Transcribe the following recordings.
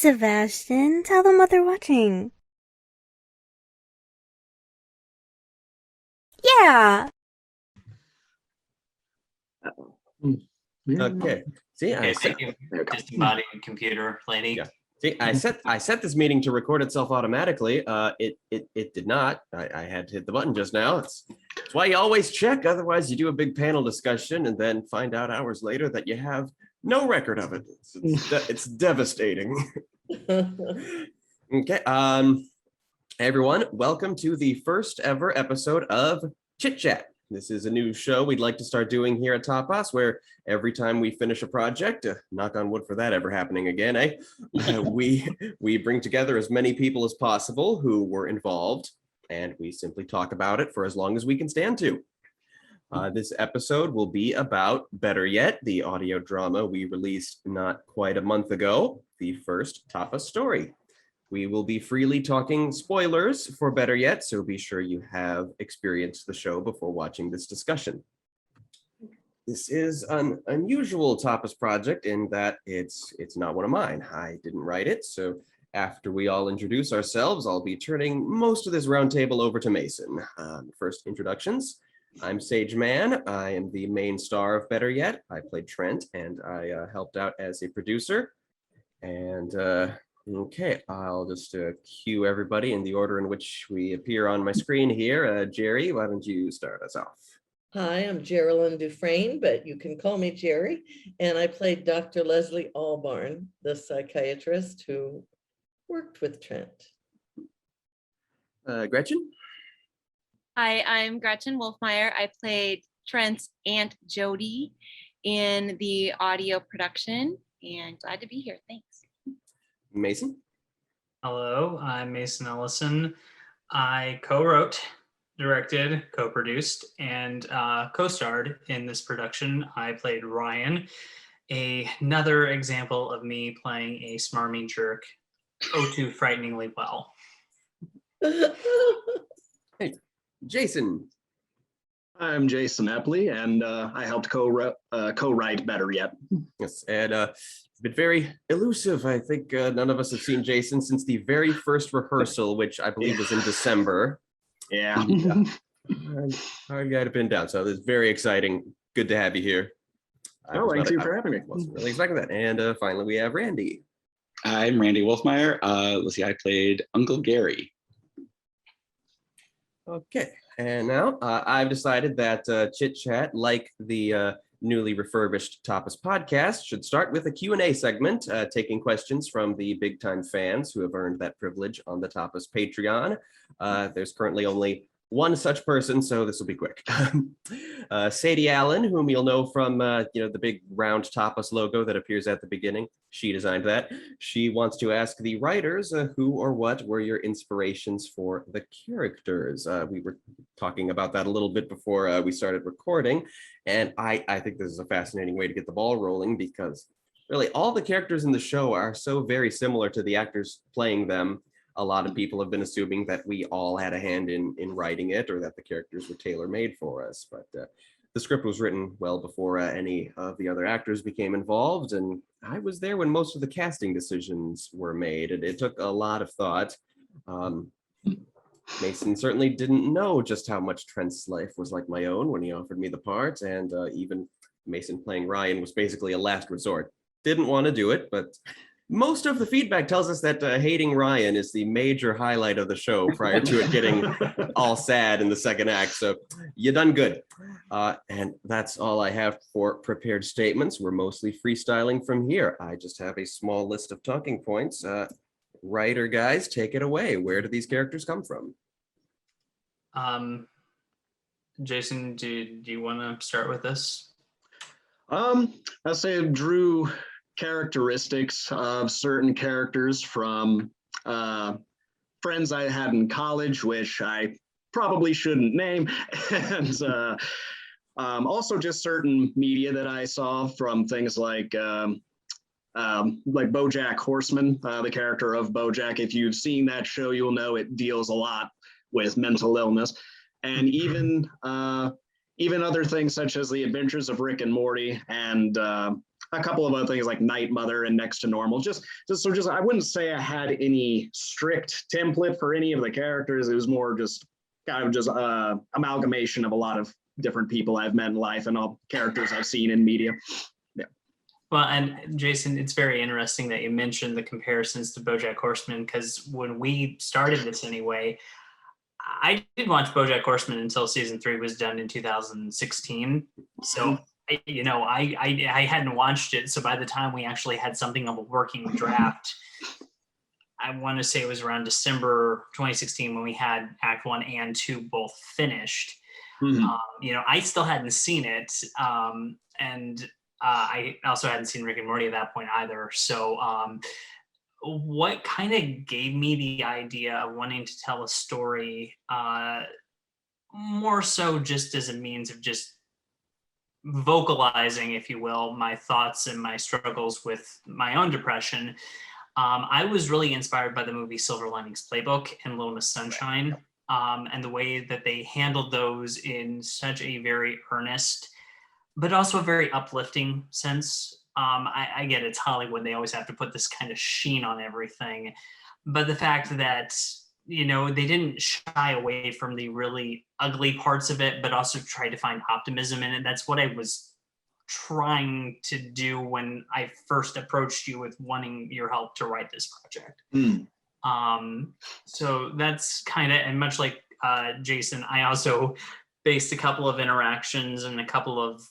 Sebastian, tell them what they're watching. Yeah. Okay. See, Okay, thank you. Disembodied computer lady. Yeah. See, I set this meeting to record itself automatically. It did not. I had to hit the button just now. It's why you always check. Otherwise, you do a big panel discussion and then find out hours later that you have no record of it. It's devastating. Okay. Hey everyone, welcome to the first ever episode of Chit-Chat. This is a new show we'd like to start doing here at TAPAS, where every time we finish a project, knock on wood for that ever happening again, we bring together as many people as possible who were involved, and we simply talk about it for as long as we can stand to. This episode will be about Better Yet, the audio drama we released not quite a month ago, the first TAPAS story. We will be freely talking spoilers for Better Yet, so be sure you have experienced the show before watching this discussion. This is an unusual TAPAS project in that it's not one of mine. I didn't write it, so after we all introduce ourselves, I'll be turning most of this roundtable over to Mason. First introductions. I'm Sage Mann. I am the main star of Better Yet. I played Trent, and I helped out as a producer. And okay, I'll just cue everybody in the order in which we appear on my screen here. Jerry, why don't you start us off? Hi, I'm Jerilyn Dufresne, but you can call me Jerry. And I played Dr. Leslie Albarn, the psychiatrist who worked with Trent. Gretchen? Hi, I'm Gretchen Wolfmeyer. I played Trent's Aunt Jodie in the audio production, and glad to be here. Thanks. Mason? Hello, I'm Mason Ellison. I co-wrote, directed, co-produced, and co-starred in this production. I played Ryan, another example of me playing a smarmy jerk, too frighteningly well. Hey, Jason. I'm Jason Epley, and I helped co-write Better Yet. Yes, and it's been very elusive. I think none of us have seen Jason since the very first rehearsal, which I believe was in December. Yeah. Hard guy to pin down. So it's very exciting. Good to have you here. Thank you for having me. Wasn't really expecting that. And finally, we have Randy. I'm Randy Wolfmeyer. Let's see, I played Uncle Gary. Okay, and now I've decided that Chit-Chat, like the newly refurbished TAPAS podcast, should start with a Q&A segment, taking questions from the big-time fans who have earned that privilege on the TAPAS Patreon. There's currently only one such person, so this will be quick. Sadie Allen, whom you'll know from the big round TAPAS logo that appears at the beginning. She designed that. She wants to ask the writers who or what were your inspirations for the characters. We were talking about that a little bit before we started recording, and I think this is a fascinating way to get the ball rolling because really all the characters in the show are so very similar to the actors playing them. A lot of people have been assuming that we all had a hand in writing it or that the characters were tailor-made for us, but the script was written well before any of the other actors became involved, and I was there when most of the casting decisions were made. It took a lot of thought. Mason certainly didn't know just how much Trent's life was like my own when he offered me the part, and even Mason playing Ryan was basically a last resort. Didn't want to do it, but most of the feedback tells us that hating Ryan is the major highlight of the show prior to it getting all sad in the second act. So you done good. And that's all I have for prepared statements. We're mostly freestyling from here. I just have a small list of talking points. Writer guys, take it away. Where do these characters come from? Jason, do you want to start with this? I'll say I drew characteristics of certain characters from friends I had in college, which I probably shouldn't name, and also just certain media that I saw from things like BoJack Horseman, the character of BoJack. If you've seen that show, you'll know it deals a lot with mental illness, and even other things such as The Adventures of Rick and Morty and a couple of other things like Night Mother and Next to Normal. Just I wouldn't say I had any strict template for any of the characters. It was more just kind of just amalgamation of a lot of different people I've met in life and all characters I've seen in media. Well, and Jason, it's very interesting that you mentioned the comparisons to BoJack Horseman, because when we started this anyway, I did watch BoJack Horseman until season 3 was done in 2016. So, I hadn't watched it. So by the time we actually had something of a working draft, I want to say it was around December 2016 when we had Act 1 and 2 both finished. I still hadn't seen it. And I also hadn't seen Rick and Morty at that point either. So what kind of gave me the idea of wanting to tell a story more so just as a means of just vocalizing, if you will, my thoughts and my struggles with my own depression. I was really inspired by the movie Silver Linings Playbook and Little Miss Sunshine, and the way that they handled those in such a very earnest but also a very uplifting sense. I get it's Hollywood. They always have to put this kind of sheen on everything. But the fact that, they didn't shy away from the really ugly parts of it, but also tried to find optimism in it. That's what I was trying to do when I first approached you with wanting your help to write this project. So that's kind of, and much like Jason, I also based a couple of interactions and a couple of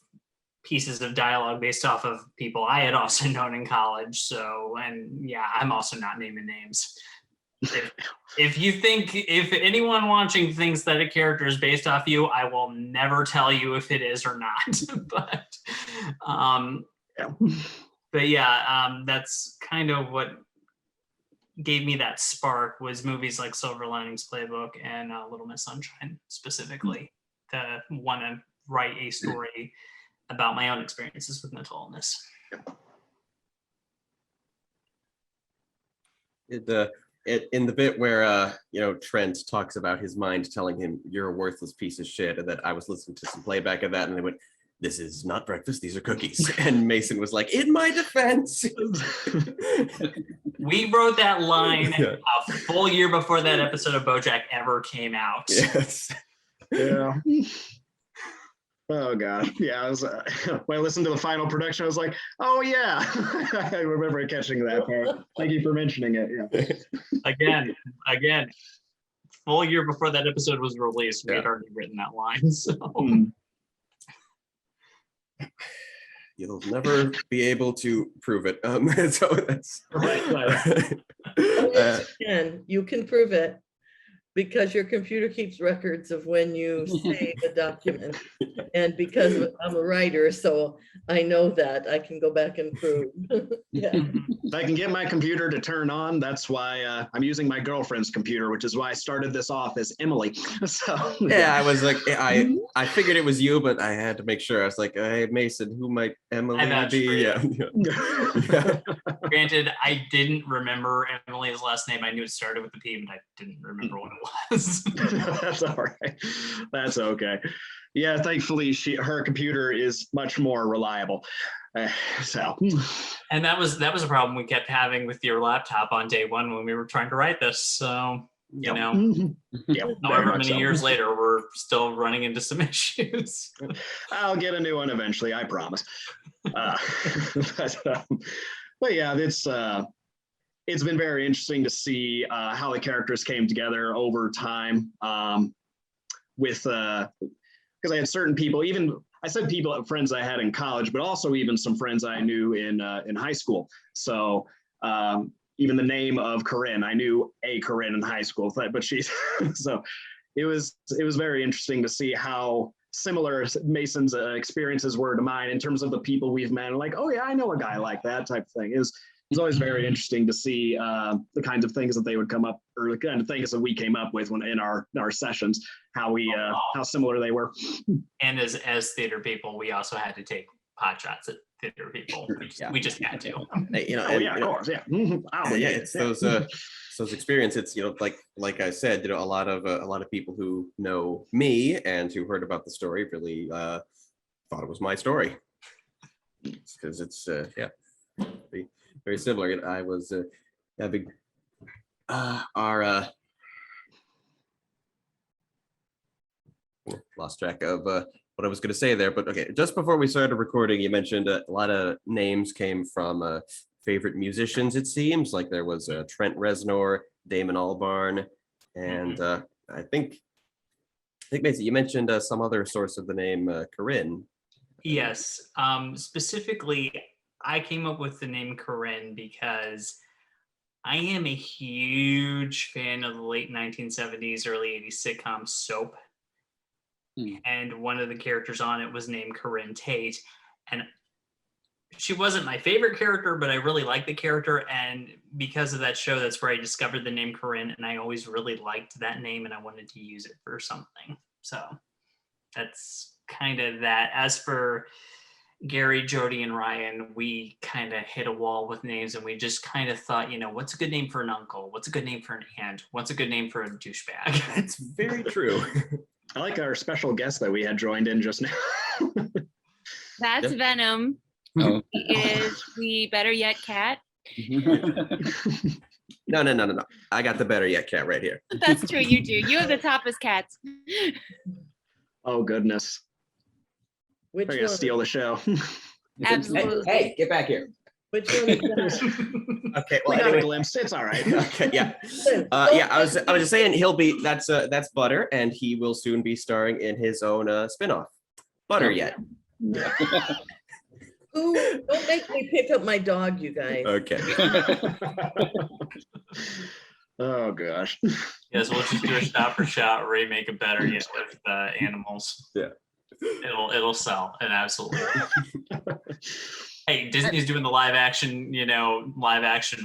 pieces of dialogue based off of people I had also known in college. So, and yeah, I'm also not naming names. If anyone watching thinks that a character is based off you, I will never tell you if it is or not. That's kind of what gave me that spark, was movies like Silver Linings Playbook and Little Miss Sunshine specifically, to want to write a story about my own experiences with mental illness. In the bit where Trent talks about his mind telling him you're a worthless piece of shit, and that I was listening to some playback of that, and they went, "This is not breakfast, these are cookies." And Mason was like, "In my defense." We wrote that line a full year before that episode of BoJack ever came out. Yes. Yeah. Oh gosh, yeah. When I listened to the final production, I was like, "Oh yeah," I remember catching that part. Thank you for mentioning it. Yeah. Again, full year before that episode was released, we had already written that line. So. You'll never be able to prove it. So that's Right. You can prove it because your computer keeps records of when you save a document. And because I'm a writer, so I know that I can go back and prove. Yeah. If I can get my computer to turn on, that's why I'm using my girlfriend's computer, which is why I started this off as Emily. So yeah, I was like, I figured it was you, but I had to make sure. I was like, "Hey, Mason, who might Emily be?" Yeah. Granted, I didn't remember Emily's last name. I knew it started with a P, but I didn't remember what it was. That's all right. That's okay. Yeah, thankfully her computer is much more reliable. And that was a problem we kept having with your laptop on day one when we were trying to write this. So however many years later, we're still running into some issues. I'll get a new one eventually, I promise. But yeah, it's been very interesting to see how the characters came together over time. Because I had certain people, friends I had in college, but also even some friends I knew in high school. So even the name of Corinne, I knew a Corinne in high school, but she's so it was very interesting to see how similar Mason's experiences were to mine in terms of the people we've met. Like, oh yeah, I know a guy like that type of thing. It's always very interesting to see the kinds of things that they would come up, or the kind of things that we came up with in our sessions, how similar they were. And as theater people, we also had to take pot shots at theater people. We just had to. Of course, yeah. It's those experiences. Like I said, a lot of people who know me and who heard about the story really thought it was my story. because it's yeah, very, very similar. I was having our lost track of what I was going to say there, but okay. Just before we started recording, you mentioned a lot of names came from favorite musicians. It seems like there was Trent Reznor, Damon Albarn, and I think Mason, you mentioned some other source of the name Corinne. Yes. Specifically, I came up with the name Corinne because I am a huge fan of the late 1970s, early 80s sitcom Soap. And one of the characters on it was named Corinne Tate. And she wasn't my favorite character, but I really liked the character. And because of that show, that's where I discovered the name Corinne. And I always really liked that name and I wanted to use it for something. So that's kind of that. As for Gary, Jodie, and Ryan, we kind of hit a wall with names and we just kind of thought, you know, what's a good name for an uncle? What's a good name for an aunt? What's a good name for a douchebag? That's very true. I like our special guest that we had joined in just now. That's Yep. Venom. Oh. He is the Better Yet cat. No. I got the Better Yet cat right here. That's true, you do. You have the TAPAS cats. Oh, goodness. Which We're going to one? steal the show. Absolutely. Hey, get back here. Which one is that? Okay, We well, got a anyway. glimpse. It's all right. Okay, yeah. Yeah, I was just saying he'll be that's Butter, and he will soon be starring in his own spinoff. Butter Yet. Who? Don't make me pick up my dog, you guys. Okay. Oh, gosh. Yes, we'll just do a shot for shot remake of Better Yet with animals. Yeah. It'll sell. It absolutely will. Hey, Disney's doing the live action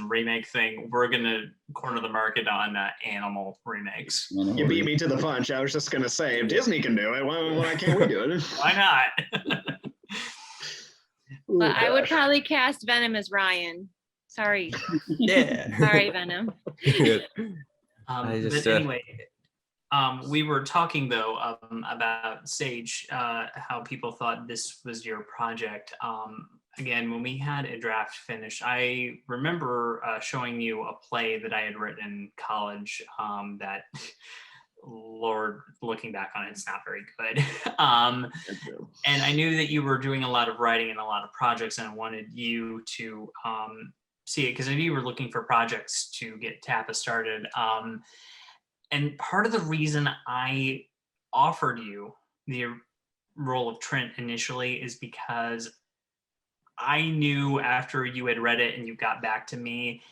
remake thing. We're gonna corner the market on animal remakes. You beat me to the punch. I was just going to say, if Disney can do it, why can't we do it? Why not? But I would probably cast Venom as Ryan. Sorry. Yeah. Sorry, Venom. I just, But anyway, we were talking though about Sage, how people thought this was your project. Again, when we had a draft finished, I remember showing you a play that I had written in college that, Lord, looking back on it, it's not very good. And I knew that you were doing a lot of writing and a lot of projects, and I wanted you to see it because I knew you were looking for projects to get TAPAS started. And part of the reason I offered you the role of Trent initially is because I knew after you had read it and you got back to me,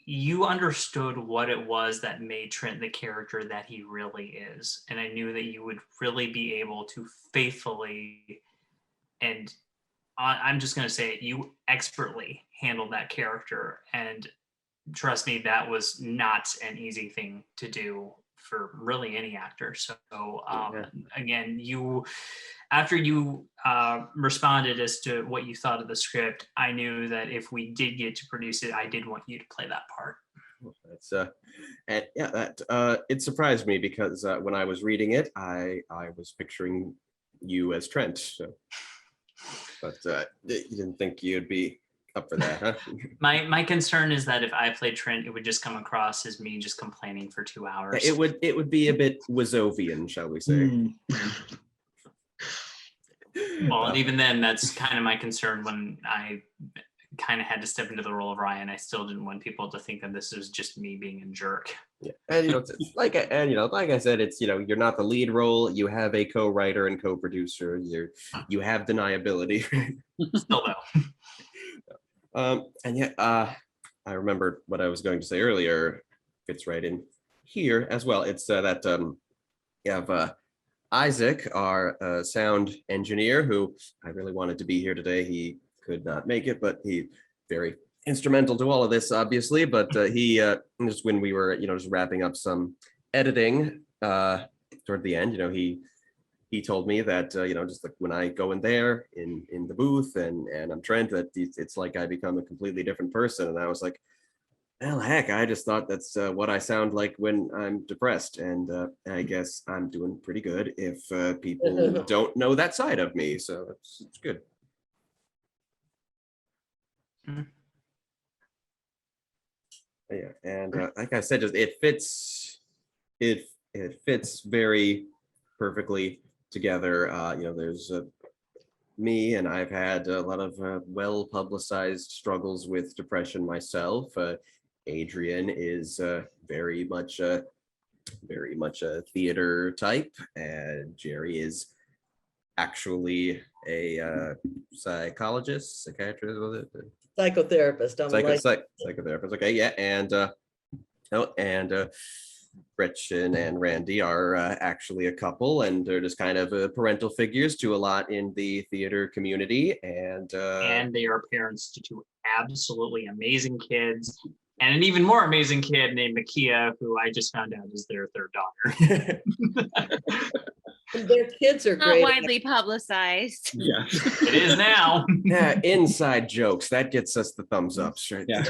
you understood what it was that made Trent the character that he really is. And I knew that you would really be able to faithfully, and I'm just going to say it, you expertly handled that character. And trust me, that was not an easy thing to do for really any actor. So again, after you responded as to what you thought of the script, I knew that if we did get to produce it, I did want you to play that part. That's and yeah, that it surprised me because when I was reading it, I was picturing you as Trent. So, but you didn't think you'd be up for that, huh? My concern is that if I played Trent, it would just come across as me just complaining for 2 hours. It would be a bit Wazovian, shall we say? Well, and even then, that's kind of my concern when I kind of had to step into the role of Ryan. I still didn't want people to think that this was just me being a jerk. Yeah, and it's like I said, it's you're not the lead role. You have a co-writer and co-producer. You have deniability. Still though. And yet, I remembered what I was going to say earlier. Fits right in here as well. It's that you have Isaac, our sound engineer, who I really wanted to be here today. He could not make it, but he very instrumental to all of this, obviously. But he just when we were just wrapping up some editing toward the end, he told me that just like when I go in there in the booth and I'm Trent, that it's like I become a completely different person. And I was like, well, heck, I just thought that's what I sound like when I'm depressed. And I guess I'm doing pretty good if people don't know that side of me. So it's good. Yeah, and like I said, just it fits very perfectly together. There's me, and I've had a lot of well publicized struggles with depression myself. Adrian is very much a theater type, and Jerry is actually a psychiatrist, was it? Psychotherapist. I'm like, Psychotherapist. Okay, yeah, and Gretchen and Randy are actually a couple, and they're just kind of parental figures to a lot in the theater community, and they are parents to two absolutely amazing kids, and an even more amazing kid named Makia, who I just found out is their third daughter. their kids are Not great. widely publicized. Yeah. It is now. yeah, inside jokes that gets us the thumbs ups, right? Yeah.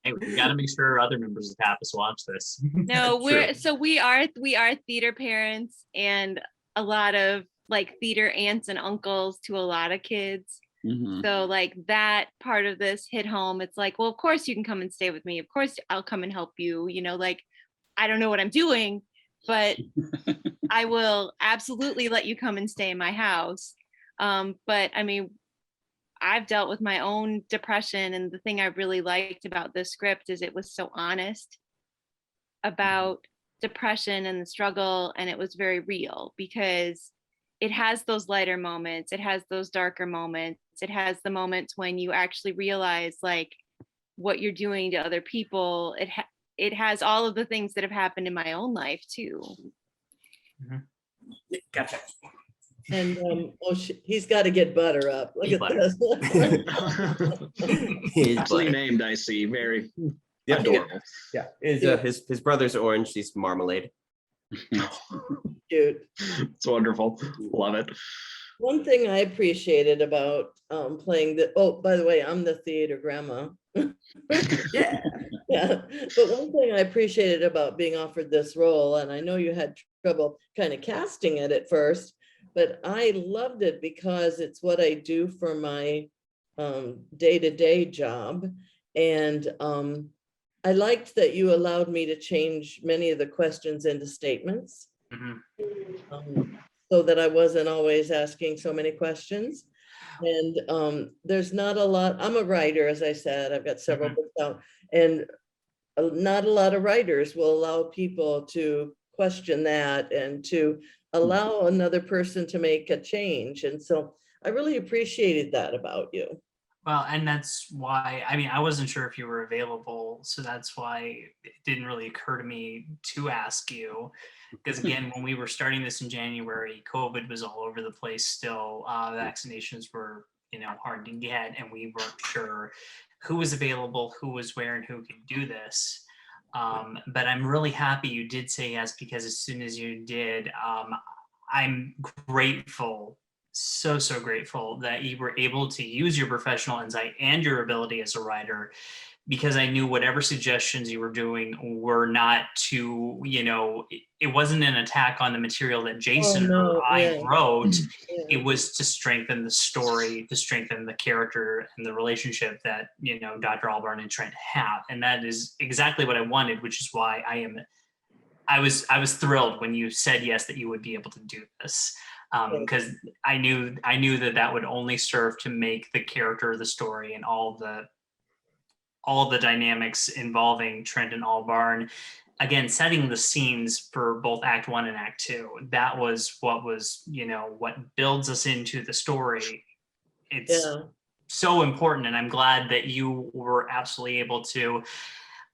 Hey, we got to make sure other members of TAPAS watch this. No, True. we are theater parents, and a lot of like theater aunts and uncles to a lot of kids. Mhm. So like that part of this hit home. It's like, well, of course you can come and stay with me. Of course I'll come and help you. Like I don't know what I'm doing, but I will absolutely let you come and stay in my house. But I mean, I've dealt with my own depression, and the thing I really liked about this script is it was so honest about depression and the struggle, and it was very real because it has those lighter moments, it has those darker moments, it has the moments when you actually realize like what you're doing to other people. It has all of the things that have happened in my own life too. Gotcha. And he's got to get butter up. Look Hey, at butter. this. His Aptly brother. named, I see. Very Yeah, adorable. yeah. His brother's orange. He's marmalade. Cute. It's wonderful. Love it. One thing I appreciated about playing by the way, I'm the theater grandma. Yeah. Yeah, but one thing I appreciated about being offered this role, and I know you had trouble kind of casting it at first, but I loved it because it's what I do for my day-to-day job. And I liked that you allowed me to change many of the questions into statements. So that I wasn't always asking so many questions. And there's not a lot, I'm a writer, as I said, I've got several books out, and not a lot of writers will allow people to question that and to allow another person to make a change. And so I really appreciated that about you. Well, and that's why, I mean, I wasn't sure if you were available, so that's why it didn't really occur to me to ask you. Because again, when we were starting this in January, COVID was all over the place still. Vaccinations were, hard to get, and we weren't sure who was available, who was where, and who could do this. But I'm really happy you did say yes, because as soon as you did, I'm grateful, so grateful that you were able to use your professional insight and your ability as a writer, because I knew whatever suggestions you were doing were not to, it wasn't an attack on the material that Jason or I wrote. It was to strengthen the story, to strengthen the character and the relationship that, Dr. Albarn and Trent have. And that is exactly what I wanted, which is why I was thrilled when you said yes, that you would be able to do this. Because I knew that would only serve to make the character, the story, and all the dynamics involving Trent and Albarn, again, setting the scenes for both Act 1 and Act 2. That was what builds us into the story. It's so important, and I'm glad that you were absolutely able to.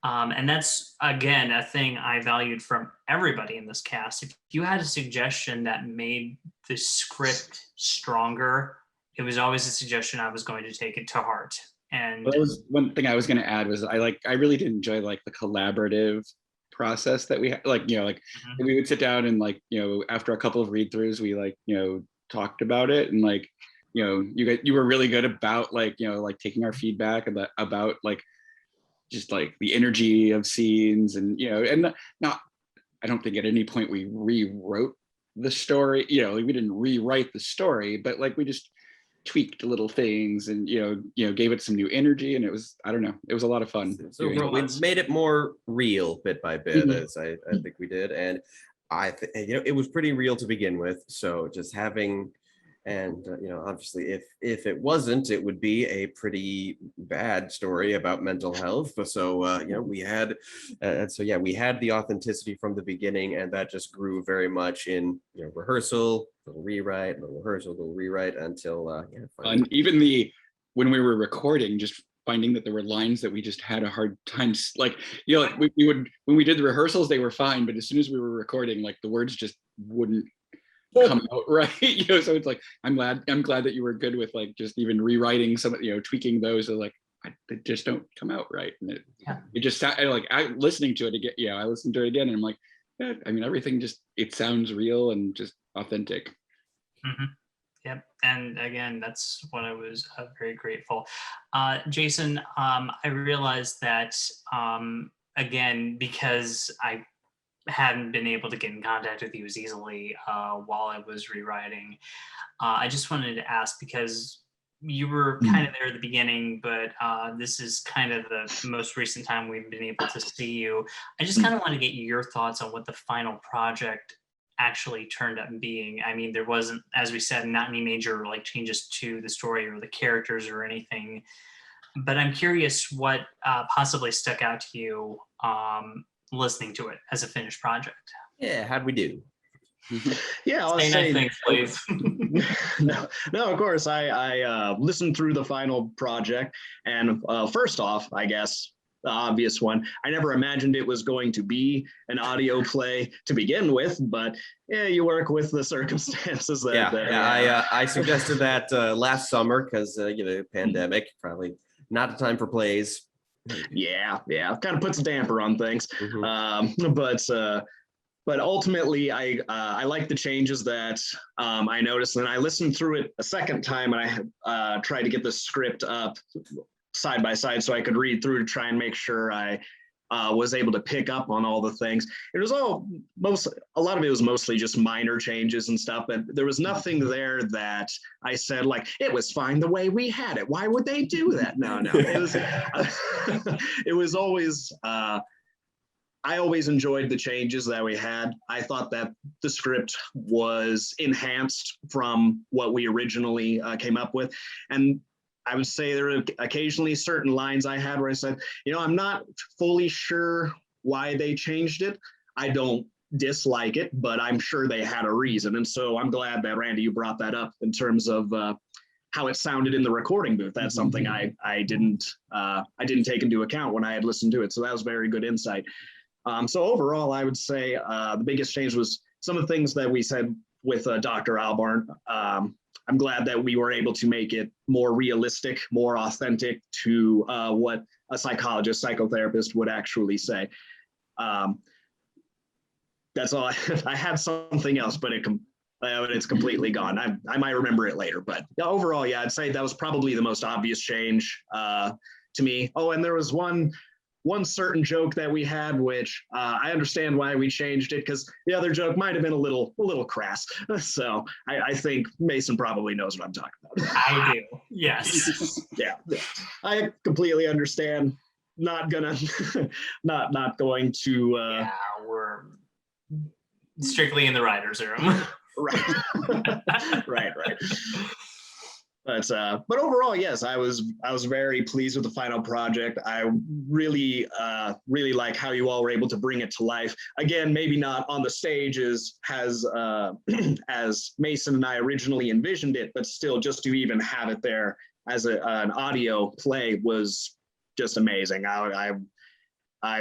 And that's, again, a thing I valued from everybody in this cast. If you had a suggestion that made the script stronger, it was always a suggestion I was going to take it to heart. And that was one thing I was going to add was I really did enjoy the collaborative process that we had. We would sit down and after a couple of read throughs, we talked about it, and you were really good about taking our feedback about just the energy of scenes, and and not, I don't think at any point we rewrote the story, we didn't rewrite the story, but we just tweaked little things and gave it some new energy, and it was, I don't know, it was a lot of fun. So we made it more real bit by bit, as I think we did, and I think it was pretty real to begin with. So just having, and obviously, if it wasn't, it would be a pretty bad story about mental health. So we had, we had the authenticity from the beginning, and that just grew very much in rehearsal, little rewrite, little rehearsal, little rewrite until and even when we were recording, just finding that there were lines that we just had a hard time, like we would, when we did the rehearsals they were fine, but as soon as we were recording, like the words just wouldn't come out right. So it's like, I'm glad that you were good with like just even rewriting some, tweaking those. So like they just don't come out right, and it just like I listening to it again. I listened to it again, and I'm like, everything just, it sounds real and just authentic. Mm-hmm. Yep. And again, that's what I was very grateful. Jason, I realized that, again, because I hadn't been able to get in contact with you as easily while I was rewriting, I just wanted to ask, because you were kind of there at the beginning, but this is kind of the most recent time we've been able to see you. I just kind of want to get your thoughts on what the final project actually turned up being. I mean, there wasn't, as we said, not any major like changes to the story or the characters or anything, but I'm curious what possibly stuck out to you listening to it as a finished project. Yeah, how'd we do? Yeah, I'll say say, nice things, please. no, of course, I listened through the final project, and first off, I guess the obvious one, I never imagined it was going to be an audio play to begin with, but yeah, you work with the circumstances. I suggested that last summer because pandemic, probably not the time for plays. Yeah, kind of puts a damper on things. But ultimately, I like the changes that I noticed, and I listened through it a second time, and I tried to get the script up side by side so I could read through to try and make sure I was able to pick up on all the things. It was a lot of it was mostly just minor changes and stuff, but there was nothing there that I said like, it was fine the way we had it. Why would they do that? No, it was, it was always, I always enjoyed the changes that we had. I thought that the script was enhanced from what we originally came up with. And I would say there were occasionally certain lines I had where I said, I'm not fully sure why they changed it. I don't dislike it, but I'm sure they had a reason. And so I'm glad that, Randy, you brought that up in terms of how it sounded in the recording booth. That's something I didn't take into account when I had listened to it. So that was very good insight. So overall, I would say the biggest change was some of the things that we said with Dr. Albarn. I'm glad that we were able to make it more realistic, more authentic to what a psychologist, psychotherapist would actually say. That's all. I had something else, but it's completely gone. I might remember it later, but overall, yeah, I'd say that was probably the most obvious change to me. Oh, and there was one certain joke that we had, which I understand why we changed it, because the other joke might have been a little crass. So I think Mason probably knows what I'm talking about. I do. Yes. Yeah. I completely understand. Not going to. Yeah, we're strictly in the writer's room. Right. But overall, yes, I was very pleased with the final project. I really like how you all were able to bring it to life. Again, maybe not on the stage as Mason and I originally envisioned it, but still, just to even have it there as an audio play was just amazing. I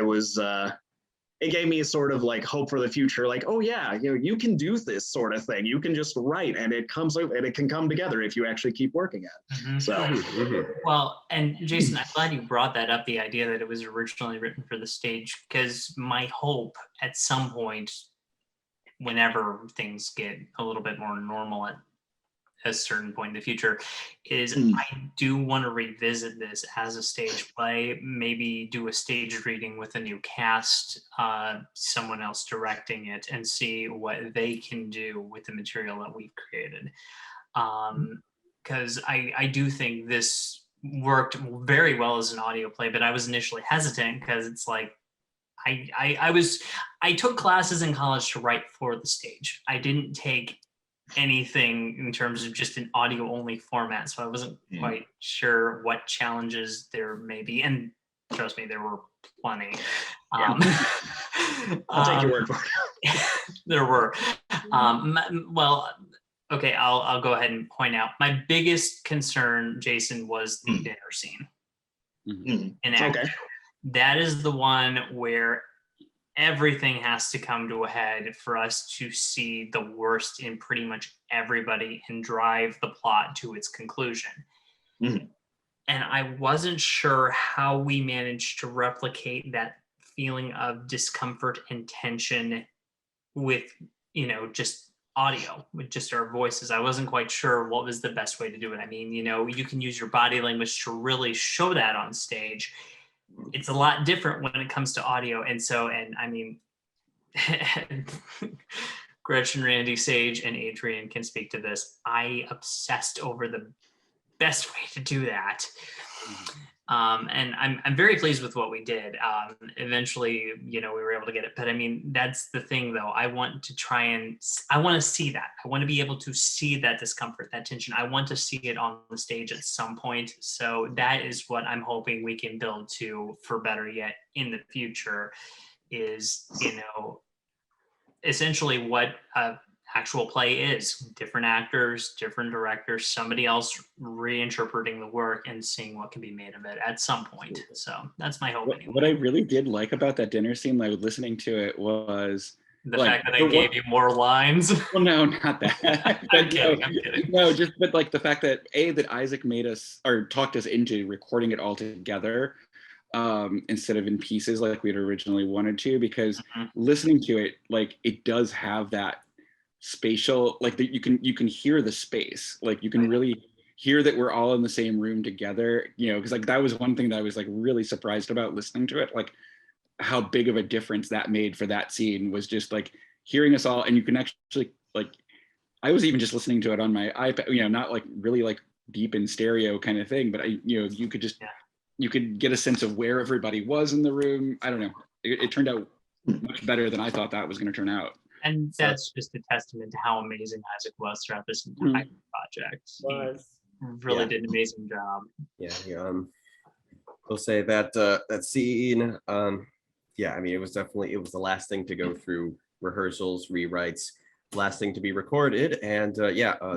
was. It gave me a sort of like hope for the future, like, oh yeah, you can do this sort of thing. You can just write, and it comes out, and it can come together if you actually keep working at it. Mm-hmm. So, well, and Jason, I'm glad you brought that up, the idea that it was originally written for the stage, because my hope at some point, whenever things get a little bit more normal at a certain point in the future, is I do want to revisit this as a stage play, maybe do a stage reading with a new cast, someone else directing it, and see what they can do with the material that we've created. because I do think this worked very well as an audio play, but I was initially hesitant because it's like I took classes in college to write for the stage. I didn't take anything in terms of just an audio only format, so I wasn't quite sure what challenges there may be, and trust me, there were plenty. I'll take your word for it. There were. Well, okay, I'll go ahead and point out my biggest concern, Jason, was the dinner scene. In Act Okay. 2. That is the one where everything has to come to a head for us to see the worst in pretty much everybody and drive the plot to its conclusion. And I wasn't sure how we managed to replicate that feeling of discomfort and tension with, just audio, with just our voices. I wasn't quite sure what was the best way to do it. I mean, you can use your body language to really show that on stage. It's a lot different when it comes to audio. And I mean, Gretchen, Randy, Sage, and Adrian can speak to this. I obsessed over the best way to do that. And I'm very pleased with what we did. Eventually, we were able to get it. But I mean, that's the thing, though. I want to see that. I want to be able to see that discomfort, that tension. I want to see it on the stage at some point. So that is what I'm hoping we can build to, for better yet, in the future, is, essentially what actual play is. Different actors, different directors, somebody else reinterpreting the work and seeing what can be made of it at some point. So that's my hope. What I really did like about that dinner scene, like listening to it, was the fact that they gave you more lines. Well, no, not that. I'm kidding. No, but like the fact that that Isaac made us or talked us into recording it all together instead of in pieces like we had originally wanted to, because listening to it, like it does have that spatial, like that you can hear the space, like you can really hear that we're all in the same room together, because like that was one thing that I was like really surprised about listening to it, like how big of a difference that made for that scene, was just like hearing us all. And you can actually, like, I was even just listening to it on my iPad, not like really like deep in stereo kind of thing, but you could just you could get a sense of where everybody was in the room. I don't know, it turned out much better than I thought that was going to turn out. And that's just a testament to how amazing Isaac was throughout this entire project. He really did an amazing job. Yeah. We'll say that that scene. I mean, it was the last thing to go through rehearsals, rewrites, last thing to be recorded. And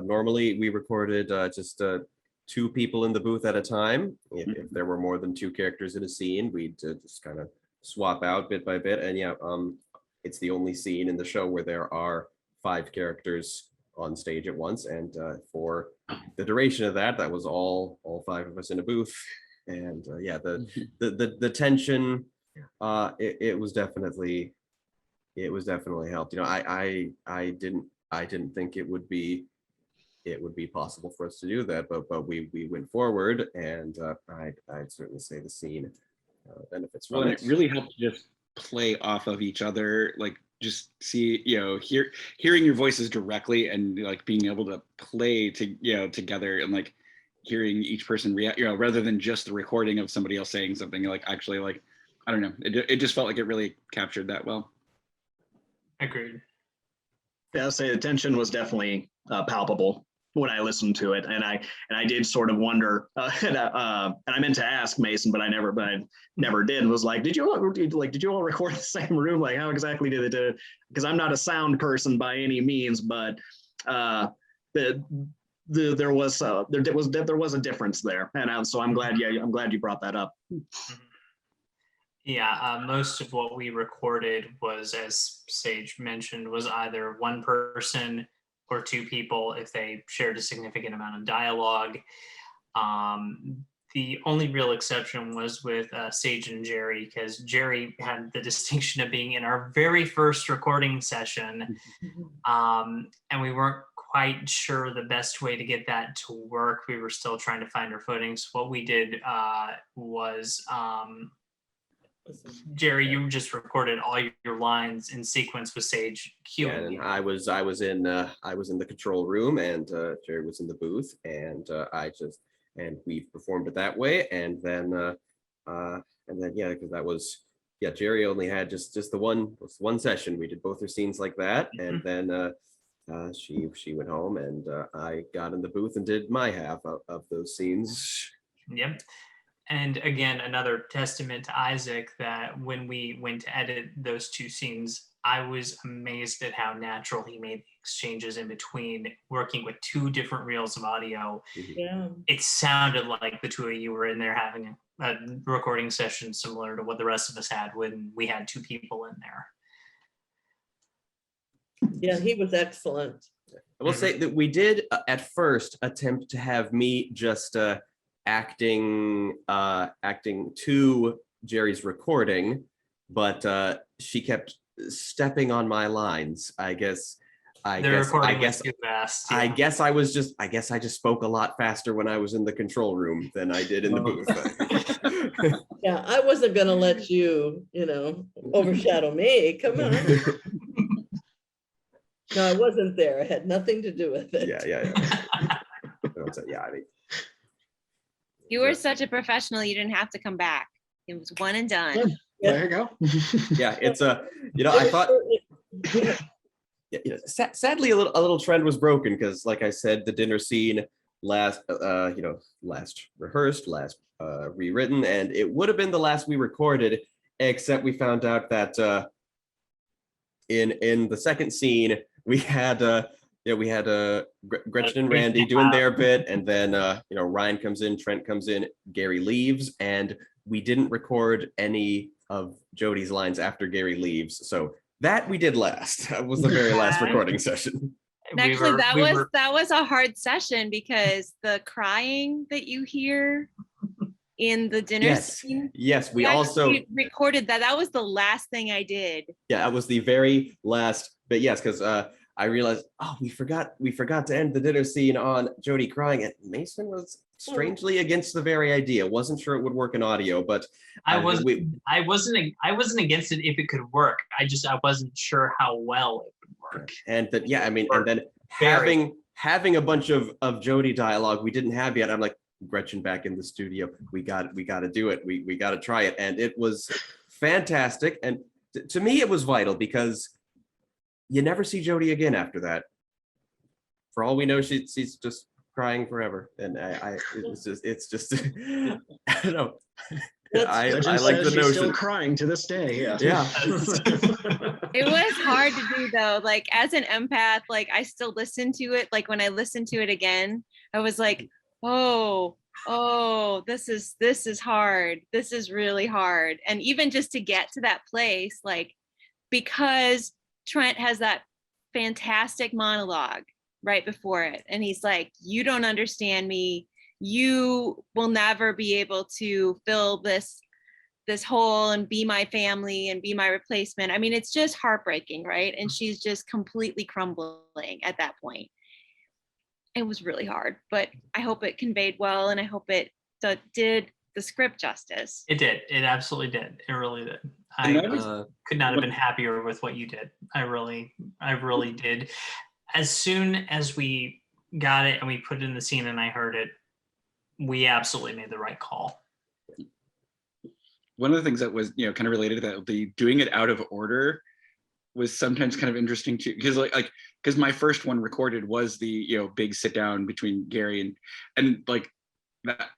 normally we recorded just 2 people in the booth at a time. If there were more than 2 characters in a scene, we'd just kind of swap out bit by bit. And it's the only scene in the show where there are 5 characters on stage at once. And for the duration of that was all 5 of us in a booth. And the tension, it was definitely helped. I didn't think it would be possible for us to do that, but we went forward, and I'd certainly say the scene benefits from it. It really helped just play off of each other, like just see, hearing your voices directly, and like being able to play together, and like hearing each person react, rather than just the recording of somebody else saying something, like actually, like, I don't know, it just felt like it really captured that well. Agreed. Yeah, I'll say the tension was definitely palpable when I listened to it, and I did sort of wonder, and I meant to ask Mason, but I never did. Was like, did you all record in the same room? Like, how exactly did it do it? Because I'm not a sound person by any means, but there was a difference there, and so I'm glad you brought that up. Yeah, most of what we recorded was, as Sage mentioned, was either one person or 2 people if they shared a significant amount of dialogue. The only real exception was with Sage and Jerry, because Jerry had the distinction of being in our very first recording session, and we weren't quite sure the best way to get that to work. We were still trying to find our footing. So what we did was Jerry, you just recorded all your lines in sequence with Sage Yeah, cueing. and I was in the control room, and Jerry was in the booth, and we performed it that way, and then yeah, because that was Jerry only had just the one session. We did both her scenes like that, and then she went home, and I got in the booth and did my half of those scenes. Yep. And again, another testament to Isaac that when we went to edit those two scenes, I was amazed at how natural he made the exchanges in between, working with two different reels of audio. Yeah. It sounded like the two of you were in there having a recording session similar to what the rest of us had when we had two people in there. Yeah, he was excellent. I will say that we did at first attempt to have me just acting to Jerry's recording, but she kept stepping on my lines. I guess I was too fast. I guess I just spoke a lot faster when I was in the control room than I did in the booth. Yeah, I wasn't gonna let you, overshadow me. Come on. No, I wasn't there. I had nothing to do with it. Yeah. I mean, You were such a professional, you didn't have to come back. It was one and done. There you go. yeah, it's I thought. Sadly, a little trend was broken because, like I said, the dinner scene last rehearsed, last rewritten, and it would have been the last we recorded, except we found out that in the second scene we had Gretchen and Randy doing their bit, and then Ryan comes in, Trent comes in, Gary leaves, and we didn't record any of Jodie's lines after Gary leaves, so that we did last. That was the very last recording session. Actually, that was a hard session because the crying that you hear in the dinner scene. Yes, we also recorded that. That was the last thing I did. Yeah, that was the very last. But yes, because I realized, we forgot to end the dinner scene on Jodie crying, and Mason was strangely against the very idea. Wasn't sure it would work in audio, but I wasn't against it if it could work. I wasn't sure how well it would work. And that, and then having a bunch of Jodie dialogue we didn't have yet. I'm like, Gretchen back in the studio. We got to do it. We got to try it, and it was fantastic. And to me, it was vital because you never see Jodie again after that. For all we know, she's just crying forever, and it's just I don't know. I like the notion. Still crying to this day. Yeah. It was hard to do though. Like as an empath, like I still listen to it. Like when I listened to it again, I was like, oh, this is hard. This is really hard. And even just to get to that place, like because Trent has that fantastic monologue right before it, and he's like, you don't understand me, you will never be able to fill this hole and be my family and be my replacement. I mean, it's just heartbreaking, right? And she's just completely crumbling at that point. It was really hard, but I hope it conveyed well, and I hope it did the script justice. It did. It absolutely did. It really did. I could not have been happier with what you did. I really did. As soon as we got it and we put it in the scene and I heard it, we absolutely made the right call. One of the things that was, kind of related to that, the doing it out of order was sometimes kind of interesting too, because my first one recorded was the, big sit down between Gary and like that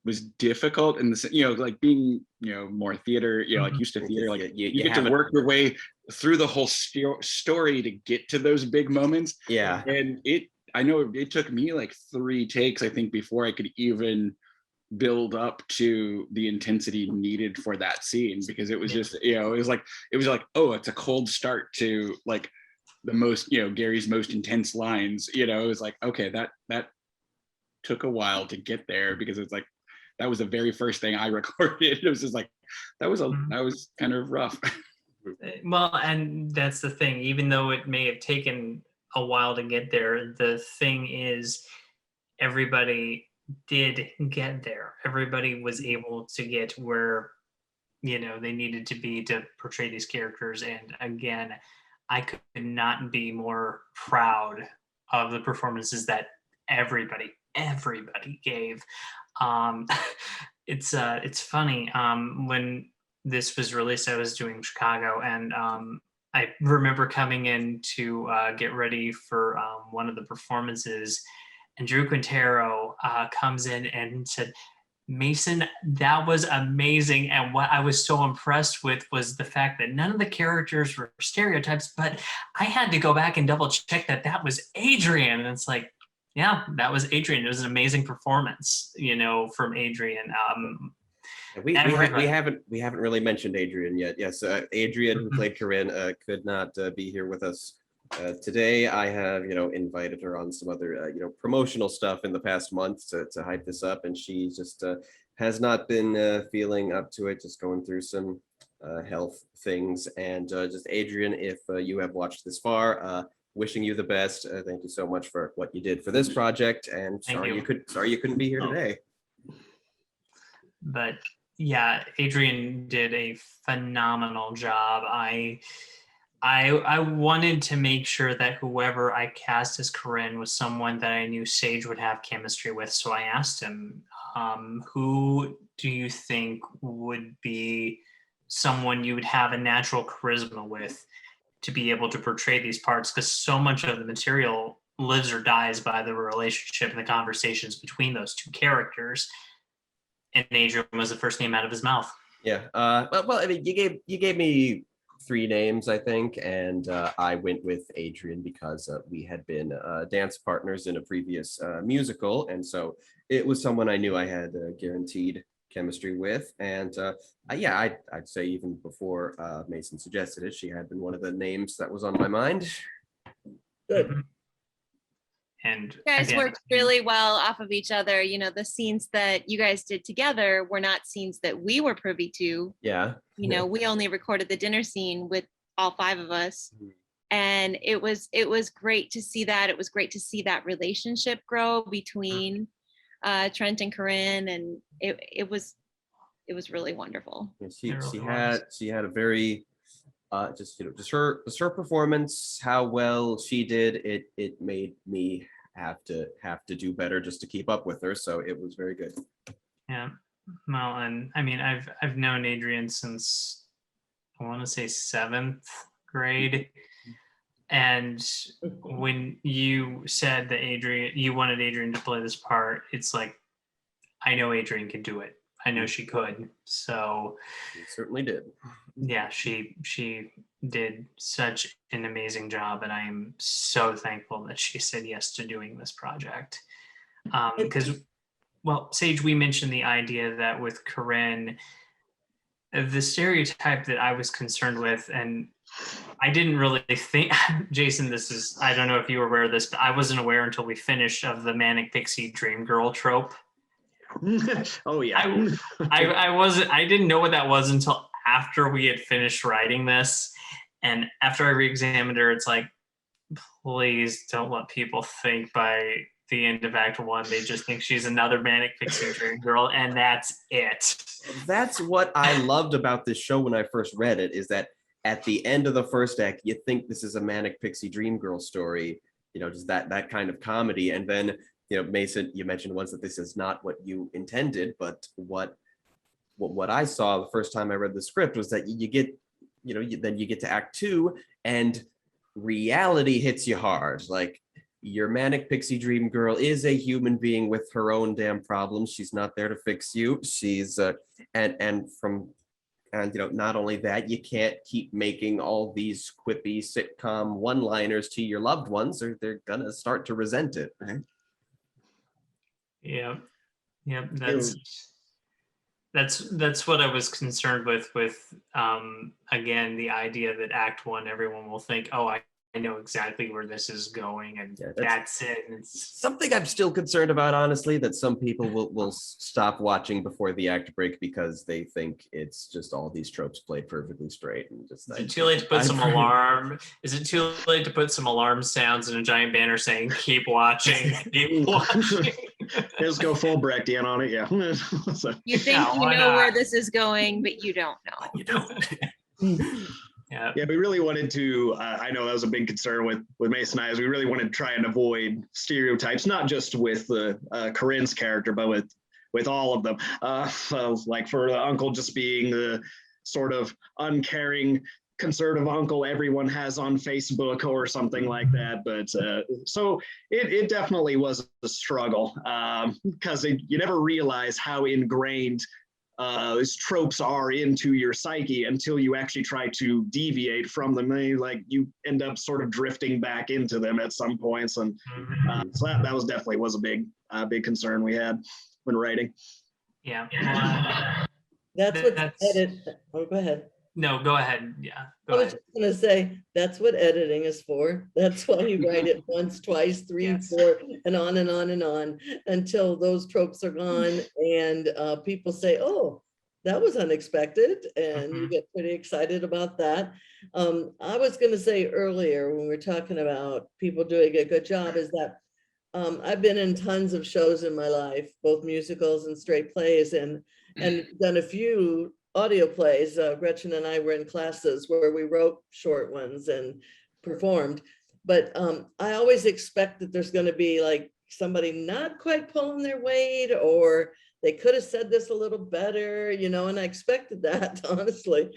was difficult in the, like being, more theater, like used to theater, like you get to work your way through the whole story to get to those big moments. Yeah. And I know it took me like 3 takes, I think, before I could even build up to the intensity needed for that scene, because it was just, it was like, oh, it's a cold start to like the most, Gary's most intense lines, it was like, okay, that took a while to get there, because it's like, that was the very first thing I recorded. It was just like, that was kind of rough. Well, and that's the thing, even though it may have taken a while to get there, the thing is everybody did get there. Everybody was able to get where they needed to be to portray these characters. And again, I could not be more proud of the performances that everybody gave. It's funny. When this was released, I was doing Chicago, and I remember coming in to get ready for one of the performances, and Drew Quintero comes in and said, "Mason, that was amazing." And what I was so impressed with was the fact that none of the characters were stereotypes, but I had to go back and double check that was Adrian. And it's like, yeah, that was Adrian. It was an amazing performance, from Adrian. We haven't really mentioned Adrian yet. Yes, Adrian, who played Corinne, could not be here with us today. I have invited her on some other promotional stuff in the past month to hype this up, and she just has not been feeling up to it. Just going through some health things, and just Adrian, if you have watched this far, wishing you the best. Thank you so much for what you did for this project, and sorry you couldn't be here today. But yeah, Adrian did a phenomenal job. I wanted to make sure that whoever I cast as Corinne was someone that I knew Sage would have chemistry with. So I asked him, who do you think would be someone you would have a natural charisma with to be able to portray these parts? Because so much of the material lives or dies by the relationship and the conversations between those two characters. And Adrian was the first name out of his mouth. Yeah. Well, I mean, you gave me 3 names, I think, and I went with Adrian because we had been dance partners in a previous musical, and so it was someone I knew I had guaranteed chemistry with. And yeah, I'd say even before Mason suggested it, she had been one of the names that was on my mind. Good. Mm-hmm. And You guys again, worked really well off of each other. The scenes that you guys did together were not scenes that we were privy to. Yeah. We only recorded the dinner scene with all 5 of us. And it was great to see that. It was great to see that relationship grow between Trent and Corinne. And it was really wonderful. Yeah, she had a very just her performance, how well she did it made me have to do better just to keep up with her. So it was very good. Yeah. Well, and I mean, I've known Adrian since I want to say 7th grade. And when you said that you wanted Adrian to play this part, it's like, I know Adrian can do it. I know she could. So She certainly did. Yeah, she did such an amazing job, and I am so thankful that she said yes to doing this project. Because, well, Sage, we mentioned the idea that with Corinne, the stereotype that I was concerned with, and I didn't really think, Jason, I don't know if you were aware of this, but I wasn't aware until we finished of the Manic Pixie Dream Girl trope. Oh yeah. I didn't know what that was until after we had finished writing this. And after I re-examined her, it's like, please don't let people think by the end of Act 1 they just think she's another Manic Pixie Dream Girl, and that's it. That's what I loved about this show when I first read it, is that at the end of the first act, you think this is a Manic Pixie Dream Girl story, just that kind of comedy. And then, Mason, you mentioned once that this is not what you intended, but what I saw the first time I read the script was that you get, then you get to Act 2 and reality hits you hard. Like, your Manic Pixie Dream Girl is a human being with her own damn problems. She's not there to fix you. She's and not only that, you can't keep making all these quippy sitcom one-liners to your loved ones, or they're gonna start to resent it. Right? Yeah. That's what I was concerned with again, the idea that Act 1, everyone will think, oh, I know exactly where this is going, and that's it. And it's something I'm still concerned about, honestly, that some people will stop watching before the act break because they think it's just all these tropes played perfectly straight. And just Is it too late to put some alarm? Is it too late to put some alarm sounds and a giant banner saying "Keep watching, keep watching"? Just go full Brechtian on it, yeah. So, You think Yeah, you why know where not? this is going, but you don't know. You don't. Yeah. yeah, we really wanted to, I know that was a big concern with Mason and I, is we really wanted to try and avoid stereotypes, not just with the Corinne's character, but with all of them. So like for the uncle just being the sort of uncaring conservative uncle everyone has on Facebook or something like that. But so it definitely was a struggle because you never realize how ingrained these tropes are into your psyche until you actually try to deviate from them. You end up sort of drifting back into them at some points, and so that was definitely a big concern we had when writing. Yeah. That's what That's- edit. Oh, go ahead. No, go ahead. Yeah. I Go was ahead. just gonna say, that's what editing is for. That's why you write it once, twice, three, Yes. four, and on and on and on until those tropes are gone and people say, oh, that was unexpected, and you Mhm. get pretty excited about that. I was gonna say earlier when we were talking about people doing a good job is that I've been in tons of shows in my life, both musicals and straight plays, and done a few audio plays. Gretchen and I were in classes where we wrote short ones and performed. But I always expect that there's going to be like somebody not quite pulling their weight, or they could have said this a little better, and I expected that, honestly.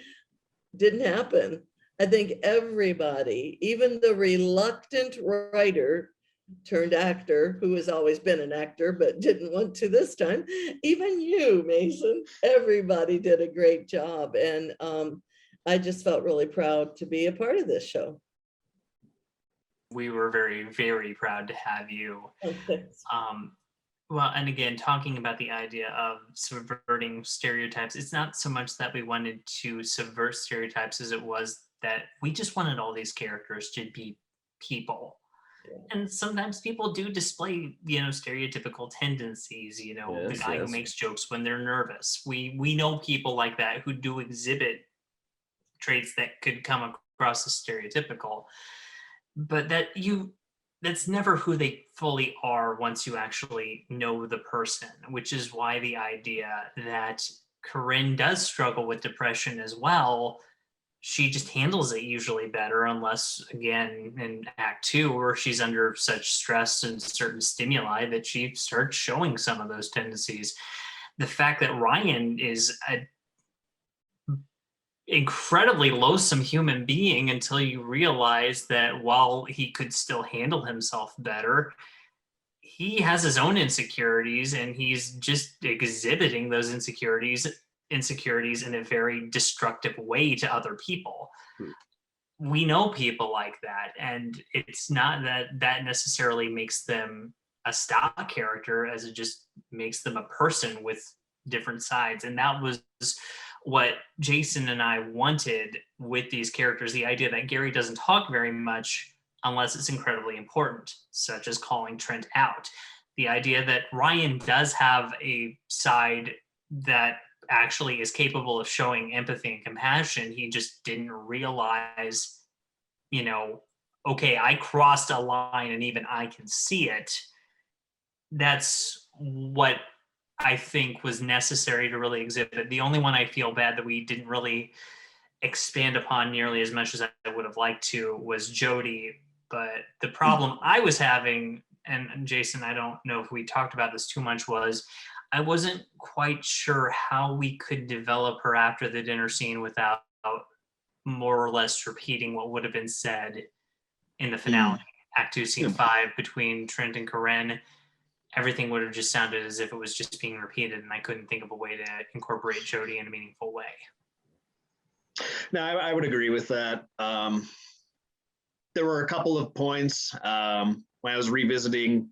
Didn't happen. I think everybody, even the reluctant writer turned actor, who has always been an actor but didn't want to this time, even you, Mason, everybody did a great job. And I just felt really proud to be a part of this show. We were very, very proud to have you. Oh, thanks. Well, and again, talking about the idea of subverting stereotypes, it's not so much that we wanted to subvert stereotypes as it was that we just wanted all these characters to be people. And sometimes people do display, stereotypical tendencies, the Yes, guy yes. who makes jokes when they're nervous. We know people like that who do exhibit traits that could come across as stereotypical, but that's never who they fully are once you actually know the person, which is why the idea that Corinne does struggle with depression as well, she just handles it usually better, unless again in act 2 where she's under such stress and certain stimuli that she starts showing some of those tendencies. The fact that Ryan is a incredibly loathsome human being until you realize that while he could still handle himself better, he has his own insecurities, and he's just exhibiting those insecurities in a very destructive way to other people. We know people like that, and it's not that necessarily makes them a stock character, as it just makes them a person with different sides. And that was what Jason and I wanted with these characters, the idea that Gary doesn't talk very much unless it's incredibly important, such as calling Trent out. The idea that Ryan does have a side that actually is capable of showing empathy and compassion. He just didn't realize, okay, I crossed a line and even I can see it. That's what I think was necessary to really exhibit. The only one I feel bad that we didn't really expand upon nearly as much as I would have liked to was Jodie. But the problem I was having, and Jason, I don't know if we talked about this too much, was I wasn't quite sure how we could develop her after the dinner scene without more or less repeating what would have been said in the finale. Act 2, Scene 5, between Trent and Corinne. Everything would have just sounded as if it was just being repeated, and I couldn't think of a way to incorporate Jodie in a meaningful way. No, I would agree with that. There were a couple of points when I was revisiting